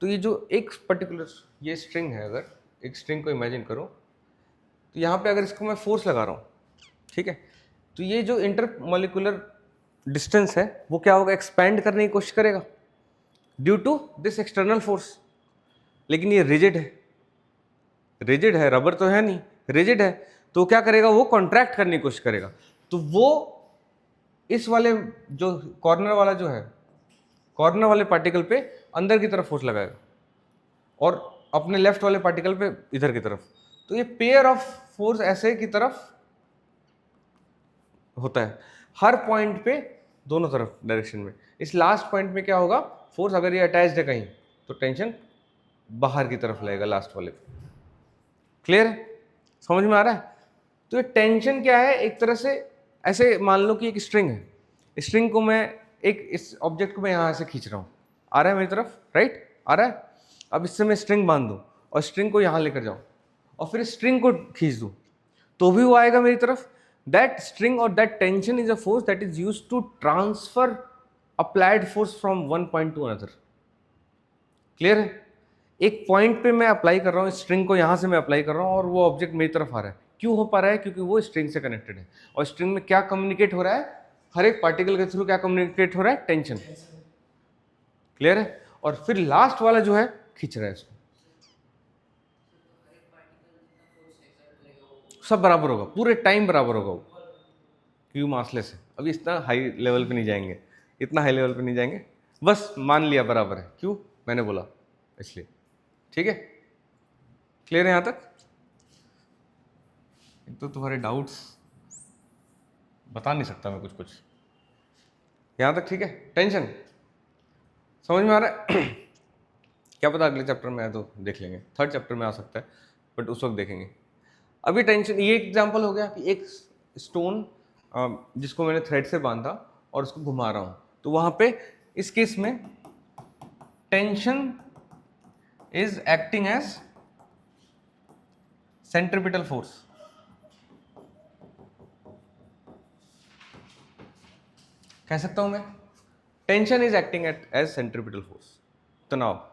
तो ये जो एक पर्टिकुलर ये स्ट्रिंग है, अगर एक स्ट्रिंग को इमेजिन करो, तो यहाँ पे अगर इसको मैं फोर्स लगा रहा हूँ, ठीक है, तो ये जो इंटरमोलिकुलर डिस्टेंस है वो क्या होगा, एक्सपैंड करने की कोशिश करेगा due to this external force. लेकिन ये रिजिड है, रिजिड है, रबर तो है नहीं, रिजिड है, तो क्या करेगा, वो कॉन्ट्रैक्ट करने की कोशिश करेगा। तो वो इस वाले जो कॉर्नर वाला जो है, कॉर्नर वाले पार्टिकल पे अंदर की तरफ फोर्स लगाएगा और अपने लेफ्ट वाले पार्टिकल पे इधर की तरफ। तो ये पेयर ऑफ फोर्स ऐसे की तरफ होता है हर पॉइंट पे, दोनों तरफ डायरेक्शन में। इस लास्ट पॉइंट में क्या होगा, फोर्स अगर ये अटैच्ड है कहीं तो टेंशन बाहर की तरफ लगेगा लास्ट वाले पे। क्लियर है, समझ में आ रहा है? तो ये टेंशन क्या है, एक तरह से ऐसे मान लो कि एक स्ट्रिंग है, स्ट्रिंग को मैं एक इस ऑब्जेक्ट को मैं यहाँ से खींच रहा हूँ, आ रहा है मेरी तरफ, राइट, आ रहा है। अब इससे मैं स्ट्रिंग बांध दूँ और स्ट्रिंग को यहाँ लेकर जाऊँ और फिर स्ट्रिंग को खींच दूँ, तो भी वो आएगा मेरी तरफ। दैट स्ट्रिंग और that tension is a force that is used to transfer applied force from one point to another. Clear है? एक पॉइंट पे मैं अप्लाई कर रहा हूँ, स्ट्रिंग को यहाँ से मैं अप्लाई कर रहा हूँ और वो ऑब्जेक्ट मेरी तरफ आ रहा है। क्यों हो पा रहा है? क्योंकि वो स्ट्रिंग से कनेक्टेड है। और स्ट्रिंग में क्या कम्युनिकेट हो रहा है, हर एक पार्टिकल के थ्रू क्या कम्युनिकेट हो रहा है, टेंशन। क्लियर है? और फिर लास्ट वाला जो है खींच रहा है इसको, सब बराबर होगा, पूरे टाइम बराबर होगा वो, क्यों मासलेस है। अभी इतना हाई लेवल पे नहीं जाएंगे, इतना हाई लेवल पे नहीं जाएंगे, बस मान लिया बराबर है, क्यों, मैंने बोला इसलिए। ठीक है, क्लियर है यहाँ तक? तो तुम्हारे डाउट्स बता नहीं सकता मैं, कुछ कुछ यहाँ तक ठीक है। टेंशन समझ में आ रहा है? क्या पता अगले चैप्टर में आए तो देख लेंगे, थर्ड चैप्टर में आ सकता है, बट उस वक्त देखेंगे। अभी टेंशन, ये एग्जांपल हो गया कि एक स्टोन जिसको मैंने थ्रेड से बांधा और उसको घुमा रहा हूँ, तो वहाँ पे इस केस में tension is acting as centripetal force. कह सकता हूं मैं, tension is acting as centripetal force, तनाव।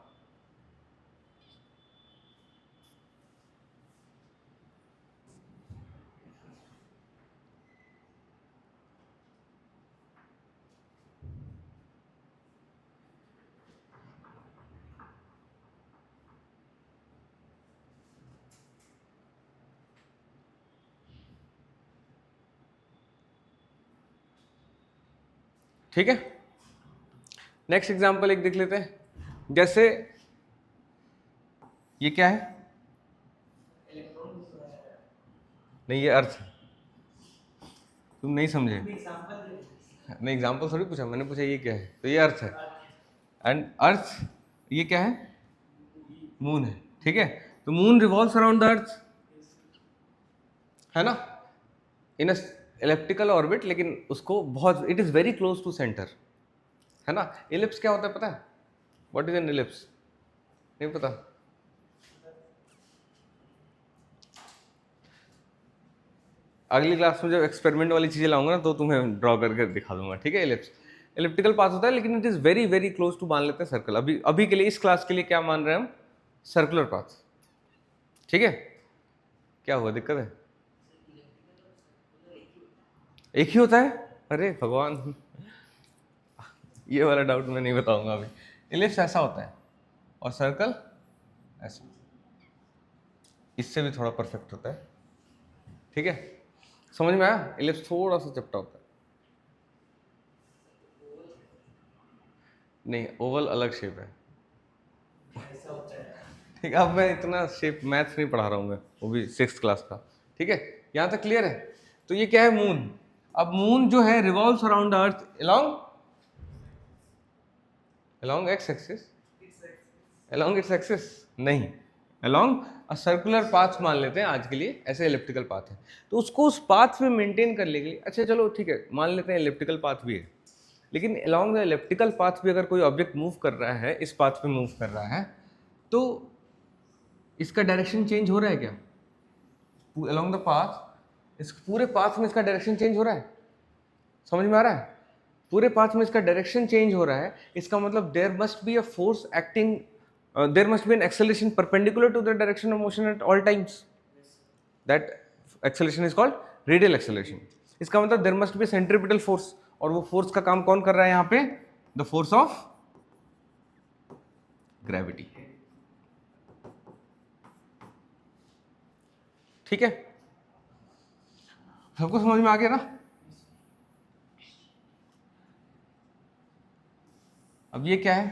ठीक है, नेक्स्ट एग्जांपल एक देख लेते हैं। जैसे ये क्या है, नहीं ये अर्थ है, तुम नहीं समझे, नहीं एग्जांपल थोड़ी पूछा मैंने, पूछा ये क्या है, तो ये अर्थ है। एंड अर्थ ये क्या है, मून है। ठीक है, तो moon revolves around the earth, है ना, इन एलिप्टिकल ऑर्बिट, लेकिन उसको बहुत, it is very close to centre, है ना। इलिप्स क्या होता है पता है? What is an ellipse? नहीं पता? अगली क्लास में जब एक्सपेरिमेंट वाली चीजें लाऊंगा ना तो तुम्हें ड्रॉ करके दिखा दूंगा। ठीक है, इलिप्स एलिप्टिकल पाथ होता है, लेकिन it is very very close to, मान लेते हैं सर्कल। अभी अभी के लिए, इस क्लास के लिए क्या मान रहे हैं हम, सर्कुलर पाथ। ठीक है, क्या हुआ, दिक्कत है? एक ही होता है? अरे भगवान, ये वाला डाउट मैं नहीं बताऊंगा अभी। इलिप्स ऐसा होता है और सर्कल ऐसा, इससे भी थोड़ा परफेक्ट होता है। ठीक है, समझ में आया? इलिप्स थोड़ा सा चपटा होता है, नहीं ओवल अलग शेप है। ठीक है, अब मैं इतना शेप मैथ्स नहीं पढ़ा रहा हूँ मैं, वो भी 6th क्लास का। ठीक है, यहाँ तक क्लियर है? तो ये क्या है, मून। अब मून जो है revolves around earth along along ax axis, along its axis नहीं, अलोंग अ सर्कुलर पाथ मान लेते हैं आज के लिए, ऐसे एलिप्टिकल पाथ है। तो उसको उस पाथ में मेंटेन कर लेंगे, अच्छा चलो ठीक है, मान लेते हैं एलिप्टिकल पाथ भी है, लेकिन अलोंग द एलिप्टिकल पाथ भी अगर कोई ऑब्जेक्ट मूव कर रहा है, इस पाथ पे मूव कर रहा है, तो इसका डायरेक्शन चेंज हो रहा है क्या? अलोंग द पाथ इस पूरे पाथ में इसका डायरेक्शन चेंज हो रहा है, समझ में आ रहा है? पूरे पाथ में इसका डायरेक्शन चेंज हो रहा है, इसका मतलब there must be a force acting, there must be an acceleration perpendicular to the direction of motion at all times. That acceleration is called radial acceleration. इसका मतलब there must be centripetal force, और वो force का काम कौन कर रहा है यहाँ पे? The force of gravity. ठीक है, सबको समझ में आ गया ना? अब ये क्या है?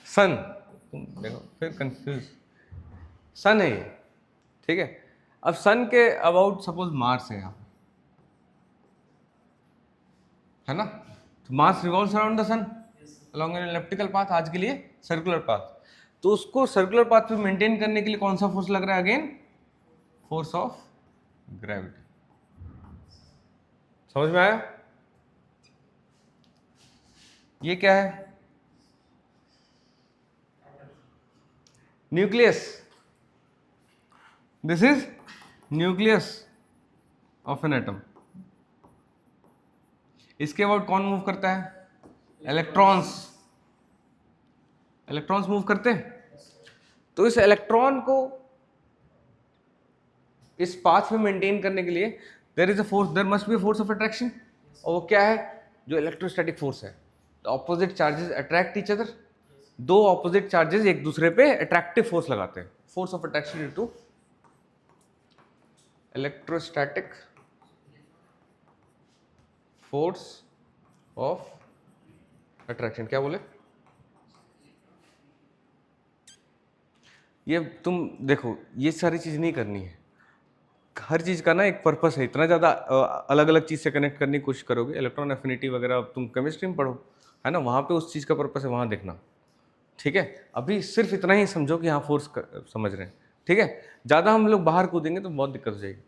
सन. तुम देखो फिर कंफ्यूज. सन है ये, ठीक है. अब सन के अबाउट सपोज मार्स है यहाँ, है ना? तो Mars revolves around the sun along an elliptical path, आज के लिए सर्कुलर पाथ. तो उसको सर्कुलर पाथ पे मेंटेन करने के लिए कौन सा फोर्स लग रहा है? Again force of gravity. समझ में आया? ये क्या है? Nucleus. This is nucleus of an atom. इसके अबाउट कौन मूव करता है? इलेक्ट्रॉन्स. इलेक्ट्रॉन्स मूव करते हैं. तो इस इलेक्ट्रॉन को इस पाथ में मेंटेन करने के लिए there is a force, there must be a force of attraction. और वो क्या है? जो इलेक्ट्रोस्टैटिक फोर्स है. Opposite charges attract each other. दो ऑपोजिट चार्जेस एक दूसरे पे अट्रैक्टिव फोर्स लगाते हैं. Force of attraction into electrostatic force of attraction. क्या बोले? ये तुम देखो, ये सारी चीज नहीं करनी है. हर चीज का ना एक पर्पस है. इतना ज्यादा अलग अलग चीज से कनेक्ट करने की कोशिश करोगे, इलेक्ट्रॉन एफिनिटी वगैरह तुम केमिस्ट्री में पढ़ो, है ना? वहां पे उस चीज का पर्पस है, वहां देखना. ठीक है, अभी सिर्फ इतना ही समझो कि हाँ फोर्स समझ रहे हैं. ठीक है, ज्यादा हम लोग बाहर कूदेंगे तो बहुत दिक्कत हो जाएगी.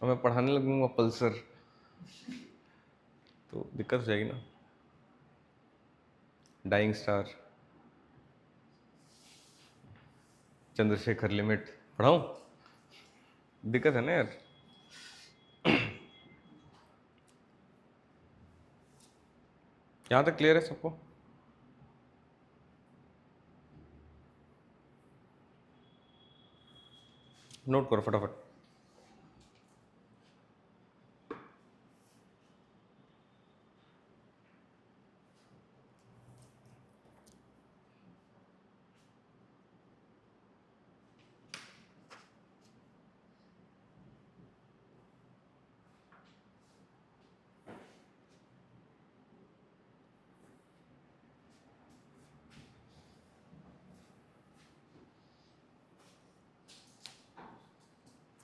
और मैं पढ़ाने लगूंगा पल्सर तो दिक्कत हो जाएगी ना. डाइंग स्टार, चंद्रशेखर लिमिट पढ़ाऊं? दिक्कत है ना यार. यहां तक क्लियर है सबको? नोट करो फटाफट.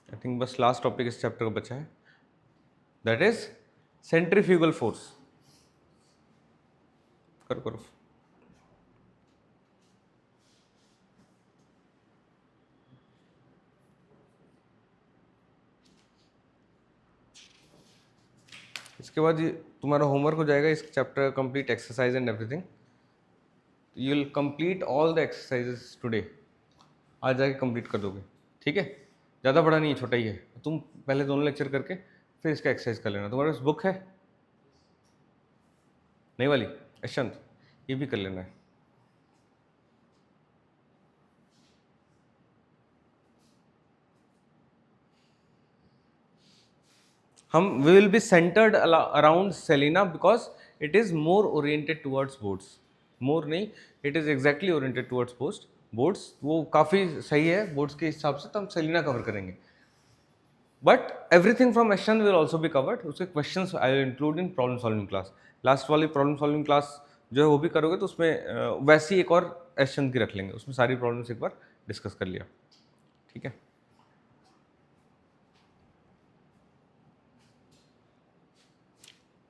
आई थिंक बस लास्ट टॉपिक इस चैप्टर का बचा है, दैट इज सेंट्रीफ्यूगल फोर्स. करो करो. इसके बाद ये तुम्हारा होमवर्क हो जाएगा इस चैप्टर का complete exercise and everything. You will complete all the exercises today. आज जाके कंप्लीट कर दोगे. ठीक है, ज़्यादा बड़ा नहीं है, छोटा ही है. तुम पहले दोनों लेक्चर करके फिर इसका एक्सरसाइज कर लेना. तुम्हारे पास बुक है नई वाली यशवंत? ये भी कर लेना है. हम we will be centred around Selina because it is more oriented towards boards. More नहीं, it is exactly oriented towards boards. वो काफ़ी सही है बोर्ड्स के हिसाब से, तो हम सेलिना कवर करेंगे. But everything from Yashwant will also be covered. उसके question I will include in problem solving class. Last वाली प्रॉब्लम सॉल्विंग क्लास जो है वो भी करोगे तो उसमें वैसी एक और यशवंत की रख लेंगे, उसमें सारी प्रॉब्लम्स एक बार डिस्कस कर लिया. ठीक है,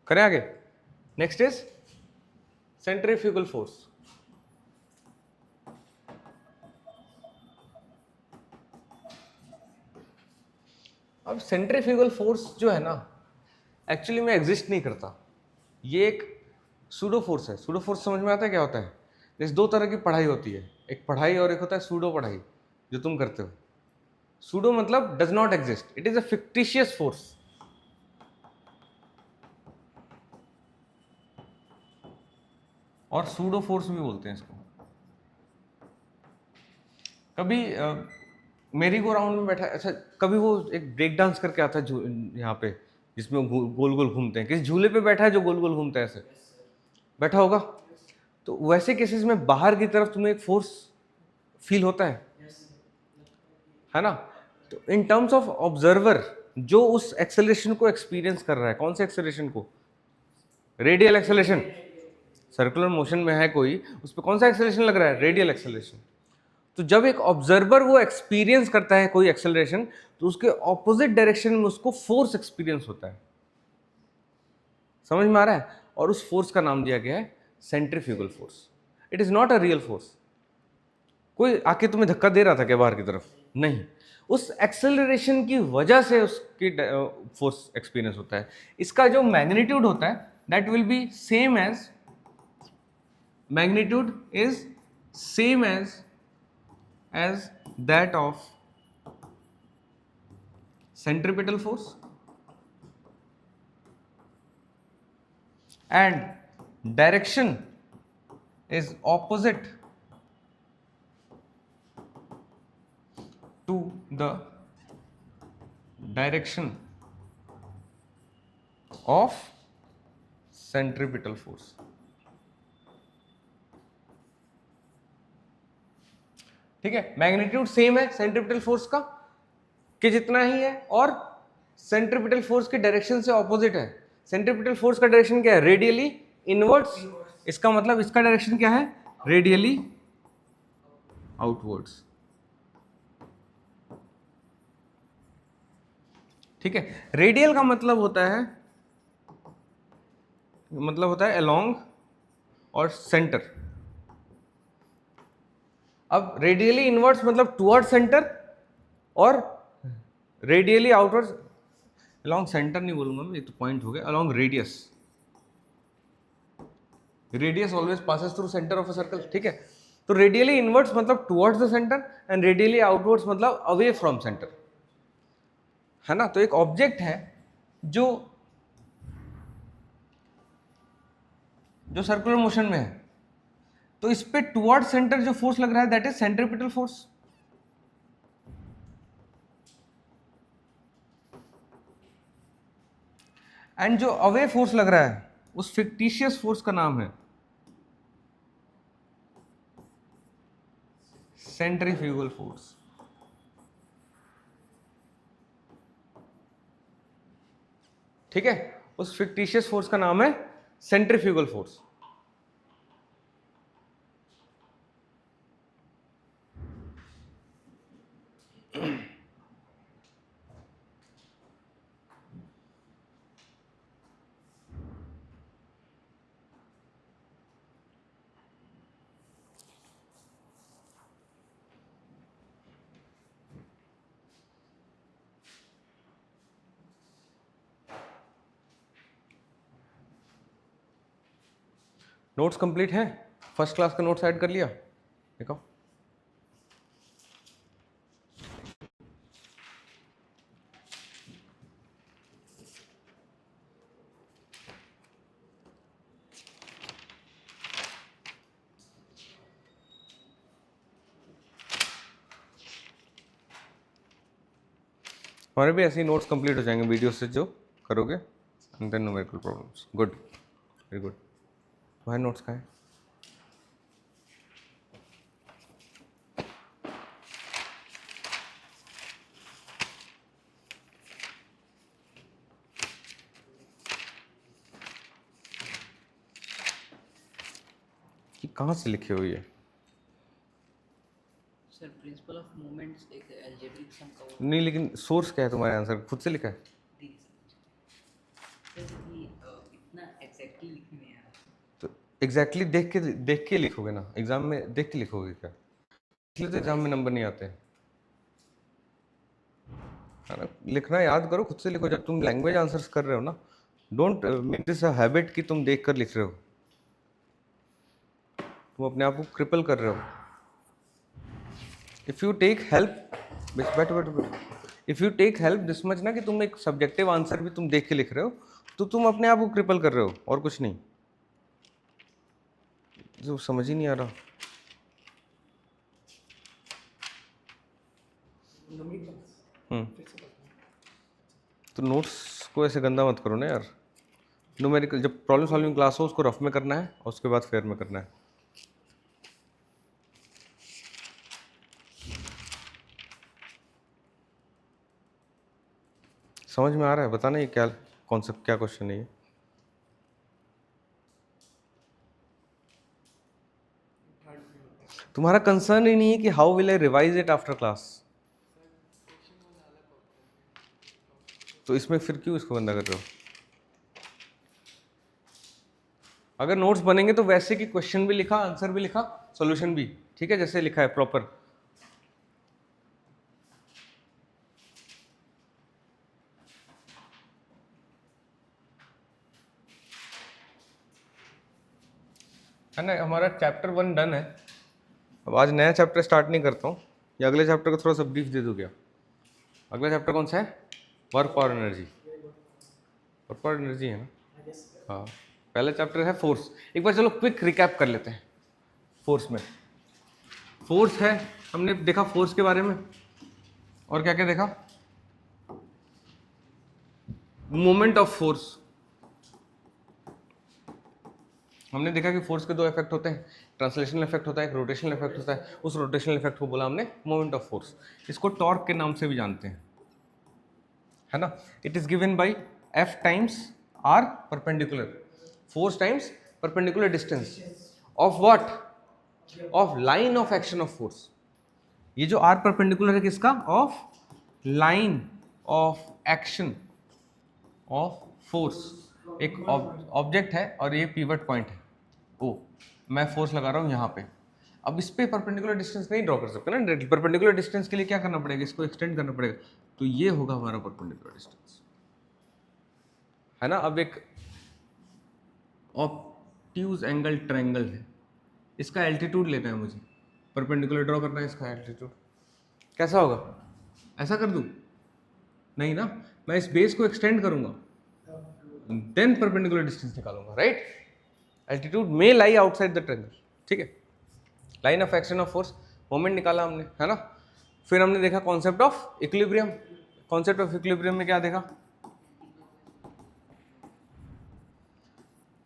करें आगे. Next is centrifugal force. अब सेंट्रीफ्यूगल फोर्स जो है ना, एक्चुअली में एग्जिस्ट नहीं करता. ये एक सूडो फोर्स है. सूडो फोर्स समझ में आता है क्या होता है? जैसे दो तरह की पढ़ाई होती है, एक पढ़ाई और एक होता है सूडो पढ़ाई. जो तुम करते हो। सूडो मतलब does not exist, it is a fictitious force. और सूडो फोर्स भी बोलते हैं इसको। कभी मेरी गो राउंड में बैठा, अच्छा कभी वो एक ब्रेक डांस करके आता है यहाँ पे, जिसमें गोल गोल घूमते हैं, किसी झूले पे बैठा है जो गोल गोल घूमता है ऐसे, बैठा होगा। तो वैसे केसेस में बाहर की तरफ तुम्हें एक फोर्स फील होता है ना। तो इन टर्म्स ऑफ ऑब्जर्वर जो उस एक्सेलरेशन को एक्सपीरियंस कर रहा है, कौन से एक्सेलरेशन को, रेडियल एक्सेलरेशन। सर्कुलर मोशन में है कोई, उस पर कौन सा एक्सेलरेशन लग रहा है, रेडियल एक्सेलरेशन। तो जब एक ऑब्जर्वर वो एक्सपीरियंस करता है कोई एक्सेलरेशन, तो उसके ऑपोजिट डायरेक्शन में उसको फोर्स एक्सपीरियंस होता है। समझ में आ रहा है। और उस फोर्स का नाम दिया गया है centrifugal force. It is not a real force. कोई आके तुम्हें धक्का दे रहा था क्या बाहर की तरफ, नहीं, उस एक्सेलरेशन की वजह से उसकी फोर्स एक्सपीरियंस होता है। इसका जो मैग्नीट्यूड होता है that will be same as, magnitude is same as that of centripetal force, and direction is opposite to the direction of centripetal force। ठीक है, मैग्नीट्यूड सेम है सेंट्रीपिटल फोर्स का कि जितना ही है, और सेंट्रीपिटल फोर्स के डायरेक्शन से ऑपोजिट है। सेंट्रीपिटल फोर्स का डायरेक्शन क्या है, रेडियली इनवर्ड्स। इसका मतलब इसका डायरेक्शन क्या है, रेडियली आउटवर्ड्स। ठीक है, रेडियल का मतलब होता है, अलोंग और सेंटर। अब रेडियली इनवर्ड्स मतलब टुवर्ड सेंटर, और रेडियली आउटवर्ड्स, अलोंग सेंटर नहीं बोलूंगा मैं, ये तो पॉइंट हो गया, along radius. Radius always passes through centre of a circle. ठीक है, तो रेडियली इनवर्ड्स मतलब towards the centre, and radially outwards मतलब अवे फ्रॉम सेंटर, है ना। तो एक ऑब्जेक्ट है जो सर्कुलर मोशन में है, तो इस पे टुवर्ड सेंटर जो फोर्स लग रहा है that is centripetal force. And जो अवे फोर्स लग रहा है उस फिक्टिशियस फोर्स का नाम है सेंट्रीफ्यूगल फोर्स। ठीक है, उस फिक्टिशियस फोर्स का नाम है सेंट्रीफ्यूगल फोर्स। नोट्स कंप्लीट है, फर्स्ट क्लास का नोट्स ऐड कर लिया, देखो। हमारे भी ऐसे ही नोट्स कंप्लीट हो जाएंगे वीडियो से जो करोगे, and then numerical problems. Good, very good. तुम्हारे नोट्स कहाँ हैं? कि कहाँ से लिखे हुई है? सर प्रिंसिपल ऑफ मोमेंट्स एक अलजेब्रिक सम का नहीं, लेकिन सोर्स क्या है तुम्हारे आंसर, खुद से लिखा है? इतना एग्जैक्टली लिखने नहीं आ रहा। तो एग्जैक्टली देख के लिखोगे ना, एग्जाम में देख के लिखोगे क्या? इसलिए तो एग्जाम में नंबर नहीं आते, है ना। लिखना याद करो, खुद से लिखो। जब तुम लैंग्वेज आंसर्स कर रहे हो ना, don't make this a habit कि तुम देख कर लिख रहे हो, तुम अपने आप को क्रिपल कर रहे हो। इफ यू टेक हेल्प, बैठो बैठो बैठो, if you take help this much ना कि तुम एक सब्जेक्टिव आंसर भी तुम देख के लिख रहे हो, तो तुम अपने आप को क्रिपल कर रहे हो और कुछ नहीं। जो समझ ही नहीं आ रहा। तो नोट्स को ऐसे गंदा मत करो ना यार। न्यूमेरिकल जब प्रॉब्लम सॉल्विंग क्लास हो उसको रफ में करना है और उसके बाद फेयर में करना है। समझ में आ रहा है? बताना ये क्या कॉन्सेप्ट, क्या क्वेश्चन है ये। तुम्हारा कंसर्न ही नहीं है कि how will I revise it after class, तो इसमें फिर क्यों इसको गंदा कर रहे हो? अगर नोट्स बनेंगे तो वैसे कि क्वेश्चन भी लिखा, आंसर भी लिखा, सॉल्यूशन भी, ठीक है, जैसे लिखा है प्रॉपर। है ना, हमारा चैप्टर 1 डन है। अब आज नया चैप्टर स्टार्ट नहीं करता हूँ, या अगले चैप्टर को थोड़ा सा ब्रीफ दे दूँ क्या? अगला चैप्टर कौन सा है? वर्क और एनर्जी। वर्क और एनर्जी है ना? हाँ, पहला चैप्टर है फोर्स। एक बार चलो क्विक रिकैप कर लेते हैं। फोर्स में, फोर्स है, हमने देखा फोर्स के बारे में, और क्या क्या देखा? Moment of force. हमने देखा कि फोर्स के दो इफेक्ट होते हैं, ट्रांसलेशनल इफेक्ट होता है, एक रोटेशनल इफेक्ट होता है। उस रोटेशनल इफेक्ट को बोला हमने मोमेंट ऑफ फोर्स। इसको टॉर्क के नाम से भी जानते हैं, है ना। It is given by F times R perpendicular, force times perpendicular distance of what? Of line of action of force. ये जो R परपेंडिकुलर है किसका? Of line of action of force. एक ऑब्जेक्ट है और ये पिवट पॉइंट है ओ, मैं फोर्स लगा रहा हूँ यहाँ पे। अब इस पे परपेंडिकुलर डिस्टेंस नहीं ड्रॉ कर सकते ना डायरेक्टली। परपेंडिकुलर डिस्टेंस के लिए क्या करना पड़ेगा? इसको एक्सटेंड करना पड़ेगा, तो ये होगा हमारा परपेंडिकुलर डिस्टेंस, है ना। अब एक ऑब्ट्यूज एंगल ट्रायंगल है, इसका एल्टीट्यूड लेना है मुझे, परपेंडिकुलर ड्रॉ करना है इसका एल्टीट्यूड। कैसा होगा? ऐसा कर दूँ? नहीं ना, मैं इस बेस को एक्सटेंड करूंगा, देन परपेंडिकुलर डिस्टेंस निकालूंगा, right. Altitude may lie outside the triangle, ठीक है। Line of action of force, moment निकाला हमने, है ना। फिर हमने देखा concept of equilibrium. Concept of equilibrium में क्या देखा,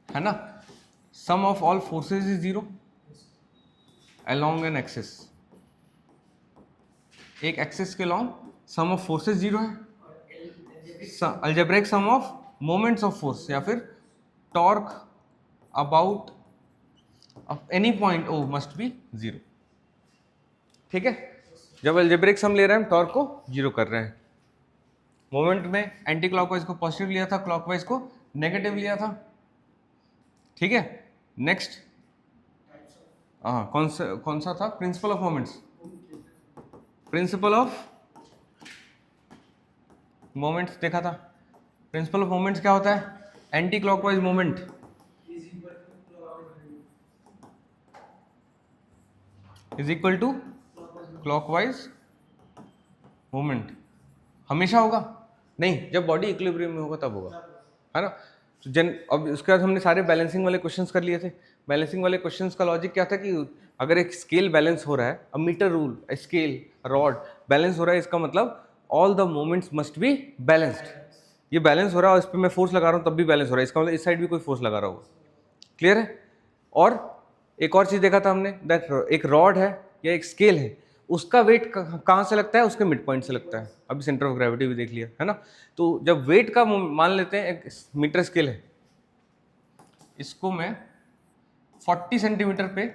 है ना? Sum of all forces is zero along an axis. एक एक्सिस के along sum of forces zero है। Algebraic sum of moments of force, या फिर torque about any point O must be zero, ठीक है। जब अलजेब्रिक सम ले रहे हैं हम टॉर्क को जीरो कर रहे हैं। मोमेंट में एंटी क्लॉकवाइज को पॉजिटिव लिया था, क्लॉकवाइज को नेगेटिव लिया था, ठीक है। नेक्स्ट हाँ, कौन सा था? Principle of moments. Principle of moments देखा था। प्रिंसिपल ऑफ मोमेंट्स क्या होता है? Anticlockwise moment is equal to clockwise moment. हमेशा होगा? नहीं, जब बॉडी इक्विलिब्रियम में होगा तब होगा, है ना। तो अब उसके बाद हमने सारे बैलेंसिंग वाले क्वेश्चंस कर लिए थे। बैलेंसिंग वाले क्वेश्चंस का लॉजिक क्या था कि अगर एक स्केल बैलेंस हो रहा है, अब metre rule, scale, rod balance हो रहा है, इसका मतलब all the moments must be balanced. ये बैलेंस हो रहा है और इस पर मैं फोर्स लगा रहा हूँ तब भी बैलेंस हो रहा है, इसका मतलब इस साइड भी कोई फोर्स लगा रहा होगा। क्लियर है? और एक और चीज़ देखा था हमने, दैट एक रॉड है या एक स्केल है, उसका वेट कहाँ से लगता है? उसके मिड पॉइंट से लगता है। अभी सेंटर ऑफ ग्रेविटी भी देख लिया, है ना। तो जब वेट का मान लेते हैं, एक मीटर स्केल है, इसको मैं 40 सेंटीमीटर पे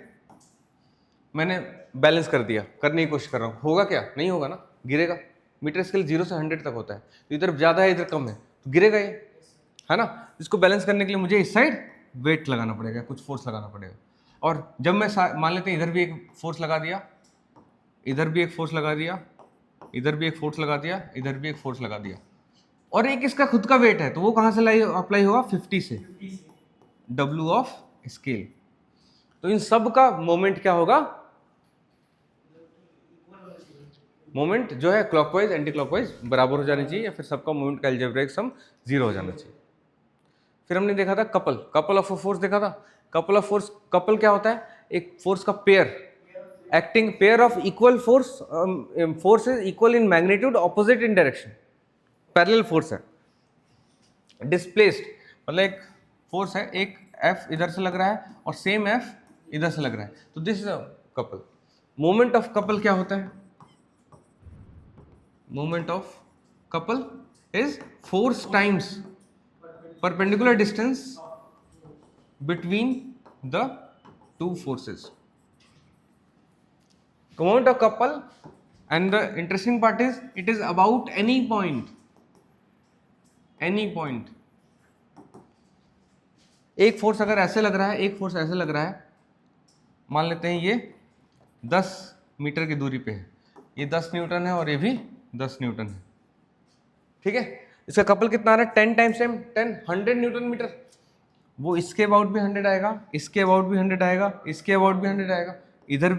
मैंने बैलेंस कर दिया, करने की कोशिश कर रहा हूँ, होगा क्या? नहीं होगा ना, गिरेगा। मीटर स्केल 0 से 100 तक होता है, तो इधर ज़्यादा है इधर कम है, तो गिरेगा ये, है ना। इसको बैलेंस करने के लिए मुझे इस साइड वेट लगाना पड़ेगा, कुछ फोर्स लगाना पड़ेगा। और जब मैं मान लेते हैं इधर भी एक फोर्स लगा दिया, इधर भी एक फोर्स लगा दिया, इधर भी एक फोर्स लगा दिया, इधर भी एक फोर्स लगा दिया, और एक इसका खुद का वेट है, तो वो कहाँ से अप्लाई होगा? 50 से, W ऑफ स्केल। तो इन सब का मोमेंट क्या होगा? मोमेंट जो है क्लॉकवाइज एंटी क्लॉकवाइज बराबर हो जानी चाहिए, या फिर सबका मोमेंट का अलजेब्रिक सम 0 हो जाना चाहिए। फिर हमने देखा था कपल ऑफ अ फोर्स देखा था। कपल ऑफ फोर्स, कपल क्या होता है? एक फोर्स का pair, acting pair of equal force, force is equal in magnitude, opposite in direction, parallel force है। डिस्प्लेस्ड मतलब एक फोर्स है, एक एफ इधर से लग रहा है और सेम एफ इधर से लग रहा है, तो this is a couple. Moment of couple क्या होता है? Moment of couple is force times perpendicular distance between the two forces. Moment of couple, and the interesting part is it is about any point. एक force अगर ऐसे लग रहा है, एक फोर्स ऐसे लग रहा है, मान लेते हैं ये 10 मीटर की दूरी पे है, ये 10 न्यूटन है और ये भी 10 न्यूटन है, ठीक है। इसका कपल कितना आ रहा है? 10 टाइम्स 10 100 न्यूटन मीटर। वो इसके अबाउट भी 100 आएगा, इसके अबाउट भी 100 आएगा, इसके अबाउट भी 100 आएगा, इधर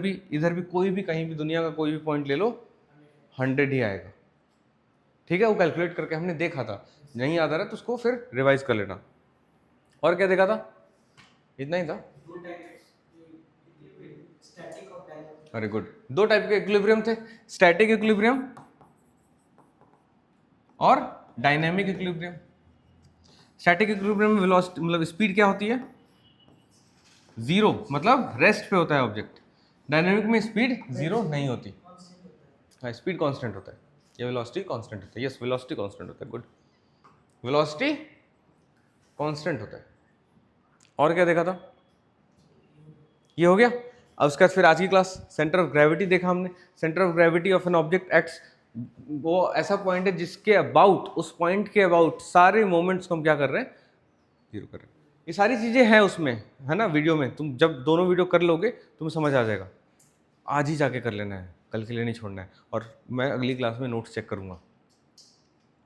भी कोई भी कहीं भी दुनिया का कोई भी पॉइंट ले लो 100 ही आएगा, ठीक है। वो कैलकुलेट करके हमने देखा था, नहीं याद आ रहा तो उसको फिर रिवाइज कर लेना। और क्या देखा था? इतना ही था। Very good. दो टाइप के इक्विलिब्रियम थे, स्टैटिक इक्विलिब्रियम और डायनेमिक इक्विलिब्रियम। स्टैटिक इक्विलिब्रियम में वेलोसिटी मतलब स्पीड क्या होती है? 0, मतलब रेस्ट पे होता है ऑब्जेक्ट। डायनेमिक में स्पीड 0 नहीं होती, हाँ स्पीड कांस्टेंट होता है, या वेलोसिटी कांस्टेंट होता है। यस, वेलोसिटी कांस्टेंट होता है, गुड, वेलोसिटी कांस्टेंट होता है। और क्या देखा था? ये हो गया। अब उसके बाद फिर आज की क्लास सेंटर ऑफ ग्रेविटी देखा हमने। Centre of gravity of an object acts, वो ऐसा पॉइंट है जिसके अबाउट, उस पॉइंट के अबाउट सारे मोमेंट्स को हम क्या कर रहे हैं? 0 कर रहे हैं। ये सारी चीज़ें हैं उसमें, है ना, वीडियो में। तुम जब दोनों वीडियो कर लोगे तुम्हें समझ आ जाएगा। आज ही जाके कर लेना है, कल के लिए नहीं छोड़ना है, और मैं अगली क्लास में नोट्स चेक करूँगा,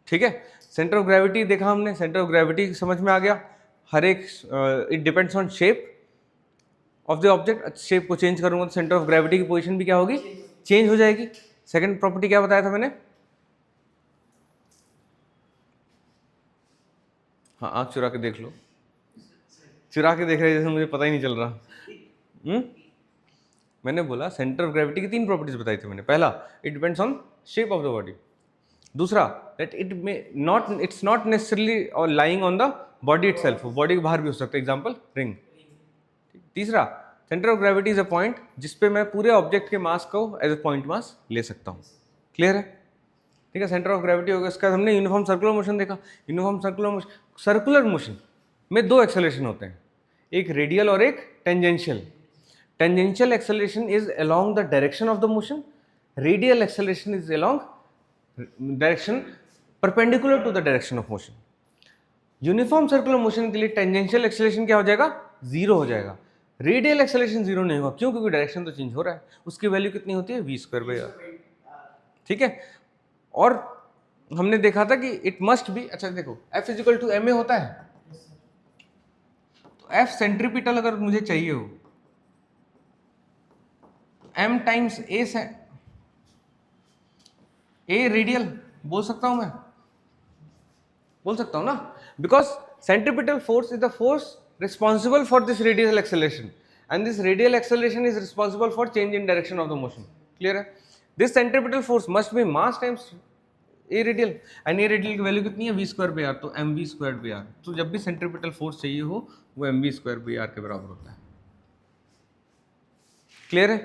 ठीक है। सेंटर ऑफ ग्रेविटी देखा हमने, सेंटर ऑफ ग्रेविटी समझ में आ गया। हर एक it depends on shape of the object. Shape को चेंज करूंगा तो सेंटर ऑफ ग्रेविटी की पोजीशन भी क्या होगी? चेंज हो जाएगी। सेकंड प्रॉपर्टी क्या बताया था मैंने? हाँ, आंख चुरा के देख लो, चुरा के देख रहे जैसे मुझे पता ही नहीं चल रहा। मैंने बोला सेंटर ऑफ ग्रेविटी की 3 प्रॉपर्टीज बताई थी मैंने। पहला, it depends on shape of the body. दूसरा, दैट इट्स नॉट नेसेसरली और lying on the body itself, body के बाहर भी हो सकता है, एग्जांपल रिंग। तीसरा, centre of gravity is a point जिसपे मैं पूरे ऑब्जेक्ट के मास को एज ए पॉइंट मास ले सकता हूँ। क्लियर है? ठीक है, सेंटर ऑफ ग्रेविटी हो गया। उसका हमने यूनिफॉर्म सर्कुलर मोशन देखा। यूनिफॉर्म सर्कुलर मोशन में 2 एक्सेलरेशन होते हैं, एक रेडियल और एक tangential. Tangential acceleration is along the direction of the motion, radial acceleration is along direction perpendicular to the direction of motion. Uniform circular motion के लिए tangential acceleration क्या हो जाएगा? 0 हो जाएगा। रेडियल एक्सेलरेशन 0 नहीं होगा, क्यों? क्योंकि डायरेक्शन तो चेंज हो रहा है। उसकी वैल्यू कितनी होती है? v²/r, ठीक है। और हमने देखा था कि इट मस्ट बी, अच्छा देखो, F = ma होता है, तो F सेंट्रीपिटल अगर मुझे चाहिए हो, m टाइम्स a से a रेडियल बोल सकता हूं मैं, बोल सकता हूं ना, because centripetal force is the force responsible for this radial acceleration, and this radial acceleration is responsible for change in direction of the motion. Clear है? This centripetal force must be mass times a radial, and a radial की value कितनी है? v²/r, तो mv²/r। तो जब भी centripetal force चाहिए हो वो mv²/r के बराबर होता है। क्लियर है?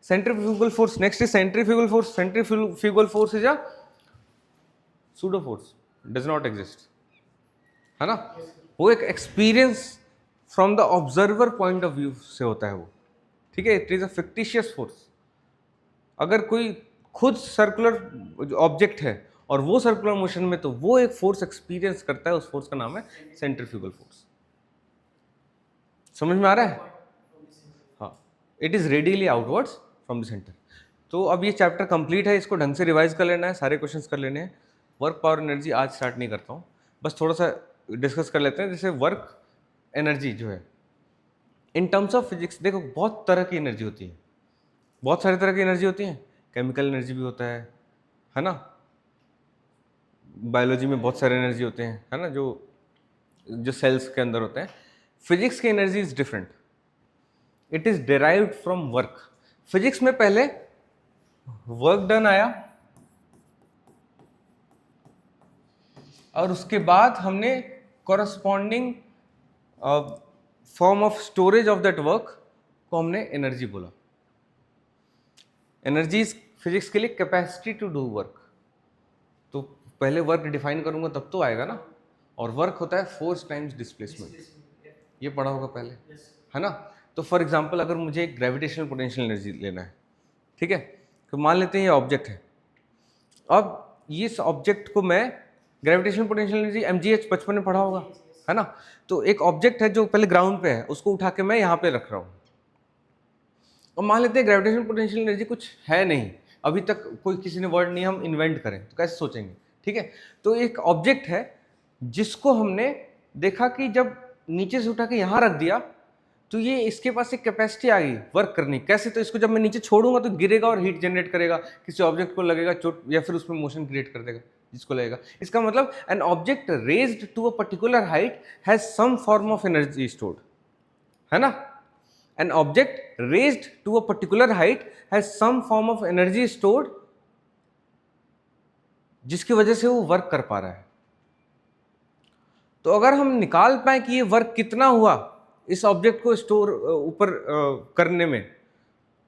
Centrifugal force. Next is centrifugal force. Centrifugal force is a pseudo force, does not exist, है ना। वो एक experience from the observer point of view से होता है वो, ठीक है। It is a fictitious force. अगर कोई खुद सर्कुलर ऑब्जेक्ट है और वो सर्कुलर मोशन में, तो वो एक फोर्स एक्सपीरियंस करता है, उस फोर्स का नाम है सेंट्रीफ्यूगल फोर्स। समझ में आ रहा है? हाँ, it is radially outwards from the centre. तो अब ये चैप्टर कंप्लीट है, इसको ढंग से रिवाइज कर लेना है, सारे क्वेश्चंस कर लेने हैं। वर्क पावर एनर्जी आज स्टार्ट नहीं करता हूँ, बस थोड़ा सा डिस्कस कर लेते हैं। जैसे वर्क एनर्जी जो है इन टर्म्स ऑफ फिजिक्स, देखो बहुत तरह की एनर्जी होती है, बहुत सारे तरह की एनर्जी होती है। केमिकल एनर्जी भी होता है, है ना, बायोलॉजी में बहुत सारे एनर्जी होते हैं, है ना, जो जो सेल्स के अंदर होते हैं। फिजिक्स की energy is different, it is derived from work. Physics में पहले वर्क डन आया और उसके बाद हमने corresponding form of storage of that work को हमने एनर्जी बोला। एनर्जी फिजिक्स के लिए कैपेसिटी टू डू वर्क। तो पहले वर्क डिफाइन करूंगा तब तो आएगा ना, और वर्क होता है फोर्स टाइम्स डिस्प्लेसमेंट, ये पढ़ा होगा पहले, है ना। तो फॉर एग्जांपल अगर मुझे एक ग्रेविटेशनल पोटेंशियल एनर्जी लेना है, ठीक है, तो मान लेते हैं ये ऑब्जेक्ट है। अब इस ऑब्जेक्ट को मैं ग्रेविटेशनल पोटेंशियल एनर्जी mgh बचपन में पढ़ा होगा, है ना। तो एक ऑब्जेक्ट है जो पहले ग्राउंड पे है, उसको उठा के मैं यहाँ पे रख रहा हूँ। और मान लेते हैं ग्रेविटेशनल पोटेंशियल एनर्जी कुछ है नहीं, अभी तक कोई किसी ने वर्ड नहीं हम इन्वेंट करें, तो कैसे सोचेंगे, ठीक है। तो एक ऑब्जेक्ट है जिसको हमने देखा कि जब नीचे से उठा के यहाँ रख दिया तो ये इसके पास एक कैपेसिटी आ गई वर्क करने की। कैसे? तो इसको जब मैं नीचे छोड़ूंगा तो गिरेगा और हीट जनरेट करेगा, किसी ऑब्जेक्ट को लगेगा चोट या फिर उसमें मोशन क्रिएट कर देगा जिसको लगेगा। इसका मतलब an object raised to a particular height has some form of energy stored, है ना। An object raised to a particular height has some form of energy stored, जिसकी वजह से वो वर्क कर पा रहा है। तो अगर हम निकाल पाए कि ये वर्क कितना हुआ इस ऑब्जेक्ट को स्टोर ऊपर करने में,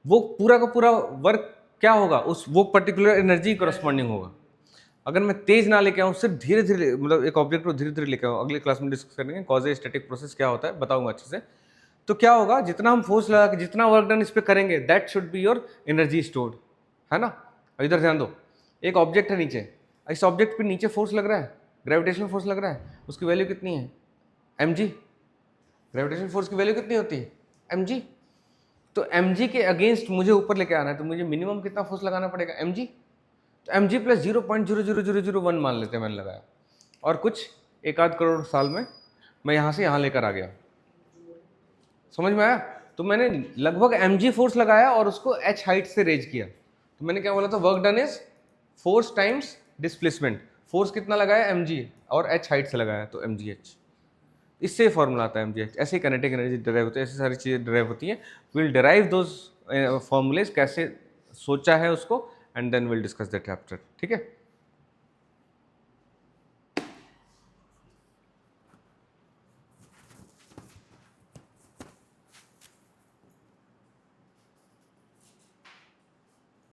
वो पूरा का पूरा वर्क क्या होगा, उस वो पर्टिकुलर एनर्जी करस्पॉन्डिंग होगा। अगर मैं तेज ना लेके आऊँ, सिर्फ धीरे धीरे, मतलब एक ऑब्जेक्ट को धीरे धीरे लेके आऊँ, अगले क्लास में डिस्कस करेंगे कॉज स्टैटिक प्रोसेस क्या होता है, बताऊंगा अच्छे से। तो क्या होगा, जितना हम फोर्स लगा के जितना वर्क डन इस पे करेंगे, that should be your energy stored, है ना। इधर ध्यान दो, एक ऑब्जेक्ट है नीचे, इस ऑब्जेक्ट पे नीचे फोर्स लग रहा है, ग्रेविटेशनल फोर्स लग रहा है, उसकी वैल्यू कितनी है, mg। ग्रेविटेशनल फोर्स की वैल्यू कितनी होती है, mg। तो mg के अगेंस्ट मुझे ऊपर लेके आना है, तो मुझे मिनिमम कितना फोर्स लगाना पड़ेगा, mg। तो mg प्लस 0.00001 मान लेते हैं मैंने लगाया, और कुछ 1 आध करोड़ साल में मैं यहाँ से यहाँ लेकर आ गया। समझ में आया? तो मैंने लगभग mg फोर्स लगाया और उसको h हाइट से रेज किया। तो मैंने क्या बोला था, work done is force times displacement. Force कितना लगाया, mg, और h हाइट से लगाया तो mgh। इससे फॉर्मूला आता है mgh। ऐसे ही काइनेटिक एनर्जी डिराइव होती है, ऐसी सारी चीज़ें डिराइव होती हैं। विल डिराइव दोज फॉर्मूलेज, कैसे सोचा है उसको, and then will discuss that after, ठीक है।